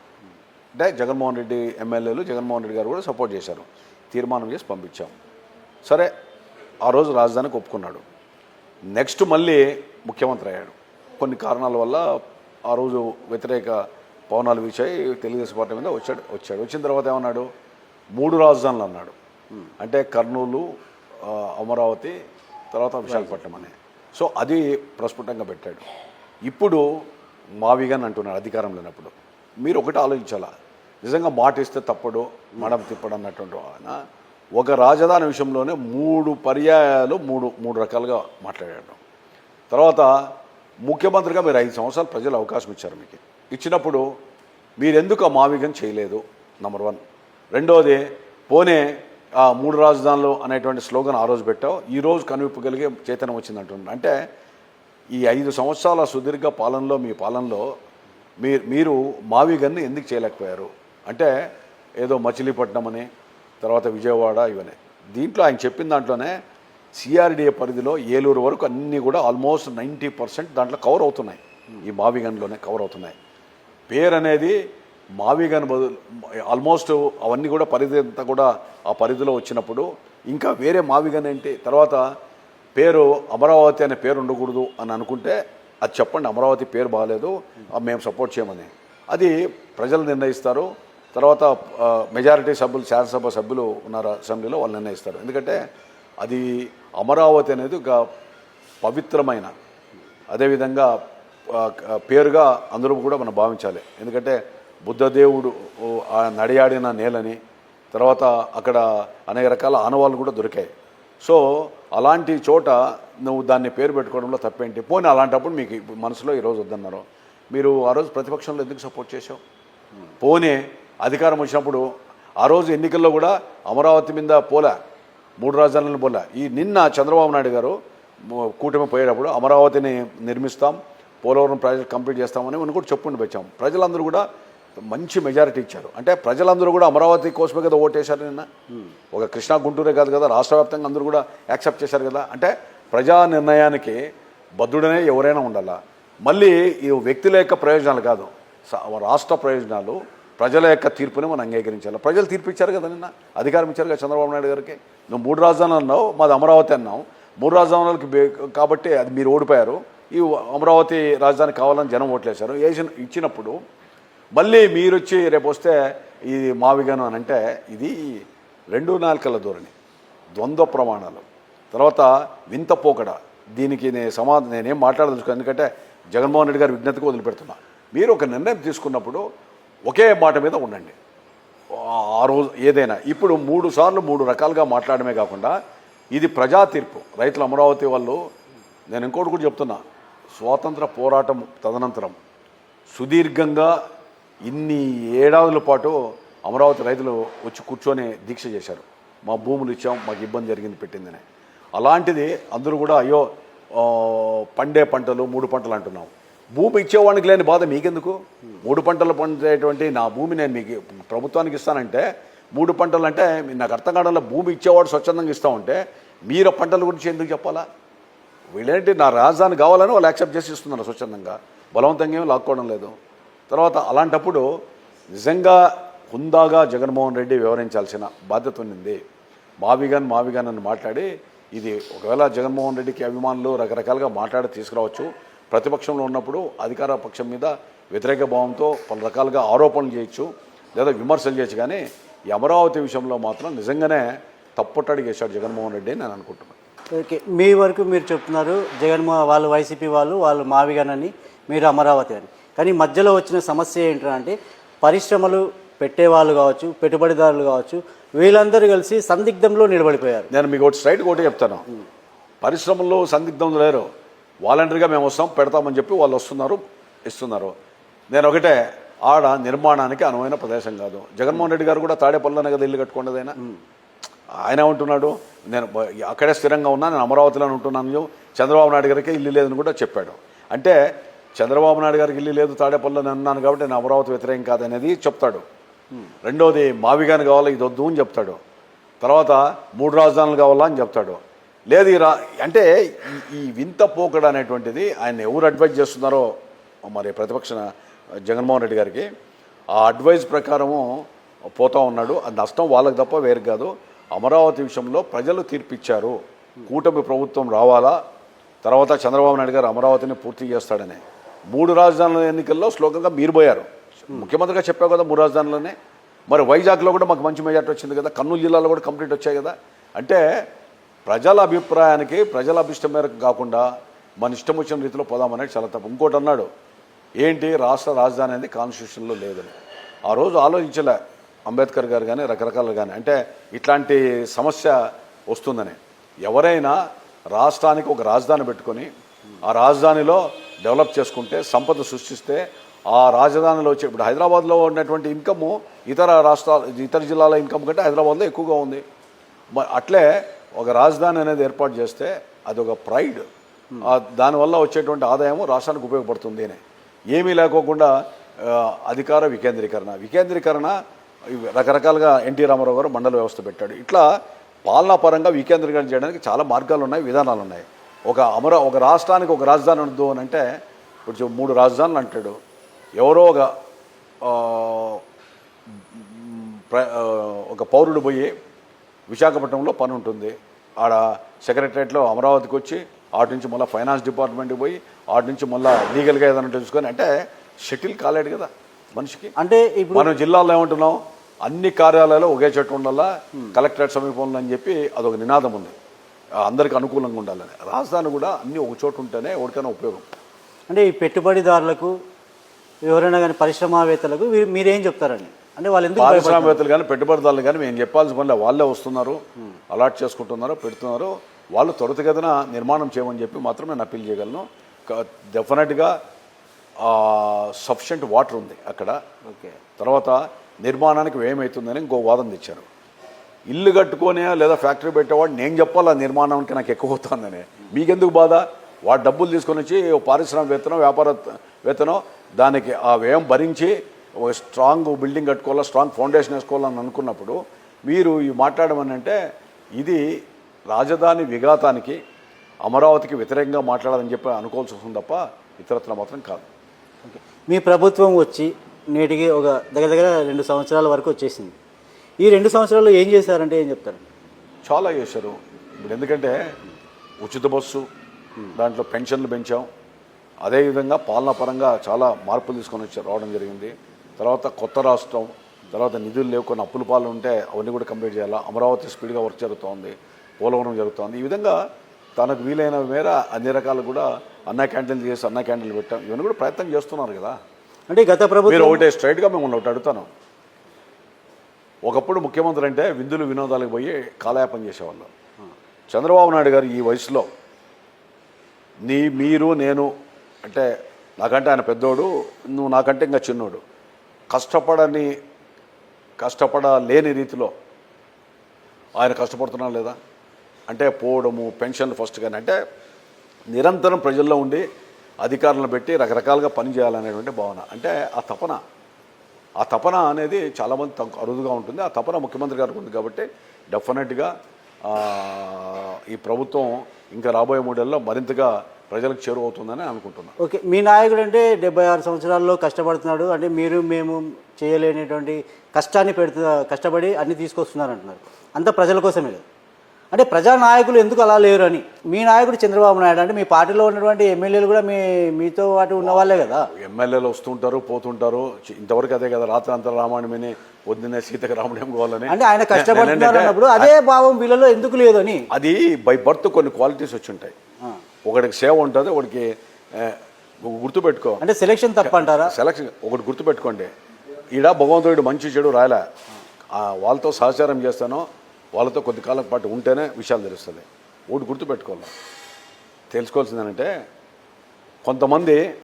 అంటే జగన్మోహన్ రెడ్డి ఎమ్మెల్యేలు, జగన్మోహన్ రెడ్డి గారు కూడా సపోర్ట్ చేశారు. తీర్మానం చేసి పంపించాం. సరే, ఆ రోజు రాజధానికి ఒప్పుకున్నాడు. నెక్స్ట్ మళ్ళీ ముఖ్యమంత్రి అయ్యాడు. కొన్ని కారణాల వల్ల ఆ రోజు వ్యతిరేక పవనాలు వీచాయి, తెలుగుదేశం పార్టీ మీద వచ్చాడు. వచ్చిన తర్వాత ఏమన్నాడు, 3 రాజధానులు అన్నాడు. అంటే కర్నూలు, అమరావతి, తర్వాత విశాఖపట్నం అని. సో అది ప్రస్ఫుటంగా పెట్టాడు. ఇప్పుడు మావిగన్ అంటున్నాడు అధికారం లేనప్పుడు. మీరు ఒకటి ఆలోచించాలా, నిజంగా మాట ఇస్తే తప్పడు మడం తిప్పడు అన్నటువంటి ఆయన ఒక రాజధాని విషయంలోనే 3 పర్యాయాలు మూడు రకాలుగా మాట్లాడాడు. తర్వాత ముఖ్యమంత్రిగా మీరు 5 సంవత్సరాలు ప్రజలు అవకాశం ఇచ్చారు. మీకు ఇచ్చినప్పుడు మీరెందుకు ఆ మావిగన్ చేయలేదు, నంబర్ 1. రెండోది, పోనే 3 రాజధానులు అనేటువంటి స్లోగన్ ఆ రోజు పెట్టావు, ఈరోజు కనువిప్పగలిగే చైతన్యం వచ్చిందంటున్నాడు. అంటే ఈ 5 సంవత్సరాల సుదీర్ఘ పాలనలో, మీ పాలనలో మీరు మావిగన్ని ఎందుకు చేయలేకపోయారు? అంటే ఏదో మచిలీపట్నం అని, తర్వాత విజయవాడ, ఇవన్నీ. దీంట్లో ఆయన చెప్పిన దాంట్లోనే సిఆర్డిఏ పరిధిలో ఏలూరు వరకు అన్నీ కూడా ఆల్మోస్ట్ 90% దాంట్లో కవర్ అవుతున్నాయి. ఈ మావిగన్లోనే కవర్ అవుతున్నాయి. పేరు అనేది మావిగన్ బదులు ఆల్మోస్ట్ అవన్నీ కూడా పరిధి అంతా కూడా ఆ పరిధిలో వచ్చినప్పుడు ఇంకా వేరే మావిగన్ ఏంటి? తర్వాత పేరు అమరావతి అనే పేరు ఉండకూడదు అని అనుకుంటే అది చెప్పండి, అమరావతి పేరు బాగాలేదు, మేము సపోర్ట్ చేయమని. అది ప్రజలు నిర్ణయిస్తారు. తర్వాత మెజారిటీ సభ్యులు, శాసనసభ సభ్యులు ఉన్నారు అసెంబ్లీలో, వాళ్ళు నిర్ణయిస్తారు. ఎందుకంటే అది అమరావతి అనేది ఒక పవిత్రమైన, అదేవిధంగా పేరుగా అందరూ కూడా మనం భావించాలి. ఎందుకంటే బుద్ధదేవుడు నడియాడిన నేలని, తర్వాత అక్కడ అనేక రకాల ఆనవాళ్ళు కూడా దొరికాయి. సో అలాంటి చోట నువ్వు దాన్ని పేరు పెట్టుకోవడంలో తప్పేంటి? పోనీ అలాంటప్పుడు మీకు మనసులో ఈరోజు వద్దన్నారు, మీరు ఆ రోజు ప్రతిపక్షంలో ఎందుకు సపోర్ట్ చేశావు? పోనీ అధికారం వచ్చినప్పుడు ఆ రోజు ఎన్నికల్లో కూడా అమరావతి మీద పోలే, 3 రాజధానులను పోలే. ఈ నిన్న చంద్రబాబు నాయుడు గారు కూటమి పోయేటప్పుడు అమరావతిని నిర్మిస్తాం, పోలవరం ప్రాజెక్ట్ కంప్లీట్ చేస్తామని మనం కూడా చెప్పుకుంటూ వచ్చాం. ప్రజలందరూ కూడా మంచి మెజారిటీ ఇచ్చారు. అంటే ప్రజలందరూ కూడా అమరావతి కోసమే కదా ఓటేశారు నిన్న. ఒక కృష్ణా గుంటూరే కాదు కదా, రాష్ట్ర వ్యాప్తంగా అందరూ కూడా యాక్సెప్ట్ చేశారు కదా. అంటే ప్రజా నిర్ణయానికి బద్ధుడనే ఎవరైనా ఉండాలా. మళ్ళీ ఈ వ్యక్తుల యొక్క ప్రయోజనాలు కాదు, రాష్ట్ర ప్రయోజనాలు, ప్రజల యొక్క తీర్పుని మనం అంగీకరించాలి. ప్రజలు తీర్పు ఇచ్చారు కదా, నిన్న అధికారం ఇచ్చారు కదా చంద్రబాబు నాయుడు గారికి. నువ్వు 3 రాజధానులు అన్నావు, మాది అమరావతి అన్నావు. 3 రాజధానులకి కాబట్టి అది మీరు ఓడిపోయారు. ఈ అమరావతి రాజధాని కావాలని జనం ఓట్లేశారు. ఇచ్చినప్పుడు మళ్ళీ మీరు వచ్చి రేపు వస్తే ఇది మావిగను అని అంటే ఇది 2 నాలుకల ధోరణి, ద్వంద్వ ప్రమాణాలు, తర్వాత వింత పోకడ. దీనికి నేనేం మాట్లాడదలుచుకోను, ఎందుకంటే జగన్మోహన్ రెడ్డి గారి విజ్ఞతకు వదిలిపెడుతున్నా. మీరు ఒక నిర్ణయం తీసుకున్నప్పుడు ఒకే మాట మీద ఉండండి ఆ రోజు ఏదైనా. ఇప్పుడు 3 సార్లు 3 రకాలుగా మాట్లాడమే కాకుండా ఇది ప్రజా తీర్పు. రైతుల అమరావతి వాళ్ళు, నేను ఇంకోటి కూడా చెప్తున్నా, స్వాతంత్ర పోరాటం తదనంతరం సుదీర్ఘంగా ఇన్ని ఏడాదుల పాటు అమరావతి రైతులు వచ్చి కూర్చొని దీక్ష చేశారు. మా భూములు ఇచ్చాం, మాకు ఇబ్బంది జరిగింది పెట్టిందని. అలాంటిది అందరూ కూడా అయ్యో పండే పంటలు 3 పంటలు అంటున్నాం. భూమి ఇచ్చేవాడికి లేని బాధ మీకెందుకు? 3 పంటలు పండేటువంటి నా భూమి నేను మీకు ప్రభుత్వానికి ఇస్తానంటే 3 పంటలు అంటే నాకు అర్థం కావడంలో, భూమి ఇచ్చేవాడు స్వచ్ఛందంగా ఇస్తూ ఉంటే మీరు పంటల గురించి ఎందుకు చెప్పాలా? వీళ్ళేంటి, నా రాజధాని కావాలని వాళ్ళు యాక్సెప్ట్ చేసి ఇస్తున్నారు స్వచ్ఛందంగా, బలవంతంగా ఏమీ లాక్కోవడం లేదు. తర్వాత అలాంటప్పుడు నిజంగా హుందాగా జగన్మోహన్ రెడ్డి వివరించాల్సిన బాధ్యత ఉంది. మావిగన్ అని మాట్లాడి, ఇది ఒకవేళ జగన్మోహన్ రెడ్డికి అభిమానులు రకరకాలుగా మాట్లాడి తీసుకురావచ్చు. ప్రతిపక్షంలో ఉన్నప్పుడు అధికార పక్షం మీద వ్యతిరేక భావంతో పలు రకాలుగా ఆరోపణలు చేయొచ్చు, లేదా విమర్శలు చేయొచ్చు. కానీ ఈ అమరావతి విషయంలో మాత్రం నిజంగానే తప్పట్టడి చేశాడు జగన్మోహన్ రెడ్డి అని నేను అనుకుంటున్నాను. ఓకే, మీ వరకు మీరు చెప్తున్నారు వాళ్ళు వైసీపీ వాళ్ళు మావిగన్ అని, మీరు అమరావతి అని. కానీ మధ్యలో వచ్చిన సమస్య ఏంటంటే పరిశ్రమలు పెట్టేవాళ్ళు కావచ్చు, పెట్టుబడిదారులు కావచ్చు, వీళ్ళందరూ కలిసి సందిగ్ధంలో నిలబడిపోయారు. నేను మీకు ఒకటి స్ట్రైట్గా ఒకటి చెప్తాను, పరిశ్రమల్లో సందిగ్ధం లేరు. వాలంటరీగా మేము వస్తాం, పెడతామని చెప్పి వాళ్ళు వస్తున్నారు, ఇస్తున్నారు. నేను ఒకటే, ఆడ నిర్మాణానికి అనువైన ప్రదేశం కాదు. జగన్మోహన్ రెడ్డి గారు కూడా తాడేపల్లిలోనే కదా ఇల్లు కట్టుకున్నది. ఆయన ఏమంటున్నాడు, నేను అక్కడే స్థిరంగా ఉన్నా, నేను అమరావతిలోనే ఉంటున్నాను, చంద్రబాబు నాయుడు గారికి ఇల్లు లేదని కూడా చెప్పాడు. అంటే చంద్రబాబు నాయుడు గారికి ఇల్లు లేదు, తాడేపల్లిలోనే ఉన్నాను కాబట్టి నేను అమరావతి వ్యతిరేకం కాదనేది చెప్తాడు. రెండోది మావిగాని కావాలా, ఇది వద్దు అని చెప్తాడు. తర్వాత 3 రాజధానులు కావాలా అని చెప్తాడు. లేదు అంటే ఈ వింత పోకడ అనేటువంటిది ఆయన ఎవరు అడ్వైజ్ చేస్తున్నారో మరి ప్రతిపక్ష జగన్మోహన్ రెడ్డి గారికి, ఆ అడ్వైజ్ ప్రకారము పోతూ ఉన్నాడు. అది నష్టం వాళ్ళకి తప్ప వేరు కాదు. అమరావతి విషయంలో ప్రజలు తీర్పిచ్చారు, కూటమి ప్రభుత్వం రావాలా, తర్వాత చంద్రబాబు నాయుడు గారు అమరావతిని పూర్తి చేస్తాడని. 3 రాజధానుల ఎన్నికల్లో స్లోగన్గా మీరు పోయారు. ముఖ్యమంత్రిగా చెప్పావు కదా 3 రాజధానులనే. మరి వైజాగ్లో కూడా మాకు మంచి మెజార్టీ వచ్చింది కదా, కర్నూలు జిల్లాలో కూడా కంప్లీట్ వచ్చాయి కదా. అంటే ప్రజల అభిప్రాయానికి ప్రజల అభిష్టం మేరకు కాకుండా మన ఇష్టం వచ్చిన రీతిలో పోదామనేది చాలా తప్పు. ఇంకోటి అన్నాడు, ఏంటి రాష్ట్ర రాజధాని అనేది కాన్స్టిట్యూషన్లో లేదని. ఆ రోజు ఆలోచించలే అంబేద్కర్ గారు కానీ రకరకాలు కానీ, అంటే ఇట్లాంటి సమస్య వస్తుందని. ఎవరైనా రాష్ట్రానికి ఒక రాజధాని పెట్టుకొని ఆ రాజధానిలో డెవలప్ చేసుకుంటే సంపద సృష్టిస్తే ఆ రాజధానిలో వచ్చే, ఇప్పుడు హైదరాబాద్లో ఉన్నటువంటి ఇన్కమ్ ఇతర జిల్లాల ఇన్కమ్ కంటే హైదరాబాద్లో ఎక్కువగా ఉంది. అట్లే ఒక రాజధాని అనేది ఏర్పాటు చేస్తే అదొక ప్రైడ్, దానివల్ల వచ్చేటువంటి ఆదాయం రాష్ట్రానికి ఉపయోగపడుతుంది అని. ఏమీ లేకోకుండా అధికార వికేంద్రీకరణ రకరకాలుగా ఎన్టీ రామారావు గారు మండల వ్యవస్థ పెట్టాడు. ఇట్లా పాలనా పరంగా వికేంద్రీకరణ చేయడానికి చాలా మార్గాలు ఉన్నాయి, విధానాలు ఉన్నాయి. ఒక రాష్ట్రానికి ఒక రాజధాని ఉండదు అని అంటే, ఇప్పుడు 3 రాజధానులు అంటాడు. ఎవరో ఒక పౌరుడు పోయి విశాఖపట్నంలో పని ఉంటుంది, ఆడ సెక్రటరియట్లో అమరావతికి వచ్చి ఆటి నుంచి మళ్ళీ ఫైనాన్స్ డిపార్ట్మెంట్కి పోయి ఆటి నుంచి మళ్ళీ లీగల్గా ఏదైనా తెలుసుకొని, అంటే షటిల్ కాలేడు కదా మనిషికి. అంటే ఇప్పుడు మనం జిల్లాలో ఏమంటున్నాం, అన్ని కార్యాలయాలు ఒకే చోట ఉండాలా, కలెక్టరేట్ సమీపంలో అని చెప్పి అదొక నినాదం ఉంది, అందరికీ అనుకూలంగా ఉండాలని. రాజధాని కూడా అన్నీ ఒక చోట ఉంటేనే ఎవరికైనా ఉపయోగం. అంటే ఈ పెట్టుబడిదారులకు ఎవరైనా కానీ పరిశ్రమవేత్తలకు మీరేం చెప్తారండి? అంటే వాళ్ళు ఎందుకు పారిశ్రామికవేత్తలు కానీ పెట్టుబడిదారులు కానీ మేము చెప్పాల్సిన పనిలే, వాళ్ళే వస్తున్నారు, అలాట్ చేసుకుంటున్నారు, పెడుతున్నారు. వాళ్ళు త్వరితగతిన నిర్మాణం చేయమని చెప్పి మాత్రం నేను అప్పీల్ చేయగలను. డెఫినెట్గా సఫిషియెంట్ వాటర్ ఉంది అక్కడ. ఓకే, తర్వాత నిర్మాణానికి వ్యయమవుతుందని ఇంకో వాదన తెచ్చారు. ఇల్లు కట్టుకొని లేదా ఫ్యాక్టరీ పెట్టేవాడు నేను చెప్పాలి ఆ నిర్మాణానికి నాకు ఎక్కువ అవుతుందని. మీకెందుకు బాధ? వాడు డబ్బులు తీసుకొని వచ్చి పారిశ్రామికవేత్తనో వ్యాపారవేత్తనో దానికి ఆ వ్యయం భరించి ఒక స్ట్రాంగ్ బిల్డింగ్ కట్టుకోవాలా, స్ట్రాంగ్ ఫౌండేషన్ వేసుకోవాలని అనుకున్నప్పుడు మీరు ఈ మాట్లాడమని అంటే ఇది రాజధాని విఘాతానికి అమరావతికి వ్యతిరేకంగా మాట్లాడాలని చెప్పి అనుకోవాల్సి వస్తుంది తప్ప ఇతరత్ర మాత్రం కాదు. ఓకే, మీ ప్రభుత్వం వచ్చి నేటికి ఒక దగ్గర 2 సంవత్సరాల వరకు వచ్చేసింది. ఈ 2 సంవత్సరాల్లో ఏం చేశారంటే ఏం చెప్తారు? చాలా చేశారు. ఇప్పుడు ఎందుకంటే ఉచిత బస్సు, దాంట్లో పెన్షన్లు పెంచాం, అదేవిధంగా పాలనా పరంగా చాలా మార్పులు తీసుకొని రావడం జరిగింది. తర్వాత కొత్త రాష్ట్రం, తర్వాత నిధులు లేవు, కొన్ని అప్పుల పాలు ఉంటే అవన్నీ కూడా కంప్లీట్ చేయాలా. అమరావతి స్పీడ్గా వర్క్ జరుగుతోంది, పోలవరం జరుగుతోంది. ఈ విధంగా తనకు వీలైన మేర అన్ని రకాలు కూడా అన్న క్యాంటీన్లు చేసి అన్న క్యాంటీన్లు పెట్టాం. ఇవన్నీ కూడా ప్రయత్నం చేస్తున్నారు కదా. అంటే గత ప్రభుత్వం మీరు ఒకటే స్ట్రైట్గా మిమ్మల్ని ఒకటి అడుగుతాను. ఒకప్పుడు ముఖ్యమంత్రి అంటే విందులు వినోదాలకు పోయి కాలయాపన చేసేవాళ్ళు. చంద్రబాబు నాయుడు గారు ఈ వయసులో మీరు నేను అంటే నాకంటే ఆయన పెద్దోడు, నువ్వు నాకంటే ఇంకా చిన్నోడు, కష్టపడలేని రీతిలో ఆయన కష్టపడుతున్నా లేదా అంటే పోవడము, పెన్షన్లు ఫస్ట్ కానీ, అంటే నిరంతరం ప్రజల్లో ఉండి అధికారులను పెట్టి రకరకాలుగా పని చేయాలనేటువంటి భావన. అంటే ఆ తపన అనేది చాలామంది అరుదుగా ఉంటుంది. ఆ తపన ముఖ్యమంత్రి గారికి ఉంది కాబట్టి డెఫినెట్గా ఈ ప్రభుత్వం ఇంకా రాబోయే 3 ఏళ్ళలో మరింతగా ప్రజలకు చేరువవుతుందని అనుకుంటున్నాను. ఓకే, మీ నాయకుడు అంటే 76 సంవత్సరాల్లో కష్టపడుతున్నాడు, అంటే మీరు చేయలేనటువంటి కష్టపడి అన్ని తీసుకొస్తున్నారు అంటున్నారు. అంతా ప్రజల కోసమే కదా. అంటే ప్రజానాయకులు ఎందుకు అలా లేరు అని. మీ నాయకుడు చంద్రబాబు నాయుడు అంటే మీ పార్టీలో ఉన్నటువంటి ఎమ్మెల్యేలు కూడా మీతో పాటు ఉన్న వాళ్ళే కదా. ఎమ్మెల్యేలు వస్తుంటారు, పోతుంటారు. ఇంతవరకు అదే కదా, రాత్రి అంతా రామాయణమని పొద్దున్నే సీతకు రాముడేం కావాలని. అంటే ఆయన కష్టపడుతున్నారు అన్నప్పుడు అదే భావం వీళ్ళలో ఎందుకు లేదు అని. అది బై బర్త్ కొన్ని క్వాలిటీస్ వచ్చి ఉంటాయి. ఒకటికి సేవ ఉంటుంది, ఒకటికి గుర్తుపెట్టుకో. అంటే సెలక్షన్ తప్ప అంటారా? సెలక్షన్ ఒకటి గుర్తుపెట్టుకోండి, ఈడ భగవంతుడు మంచి చెడు రాయలే, వాళ్ళతో సహచారం చేస్తానో వాళ్ళతో కొద్ది కాలం పాటు ఉంటేనే విషయాలు తెలుస్తుంది. ఒకటి గుర్తుపెట్టుకోవాలి, తెలుసుకోవాల్సిందేనంటే కొంతమంది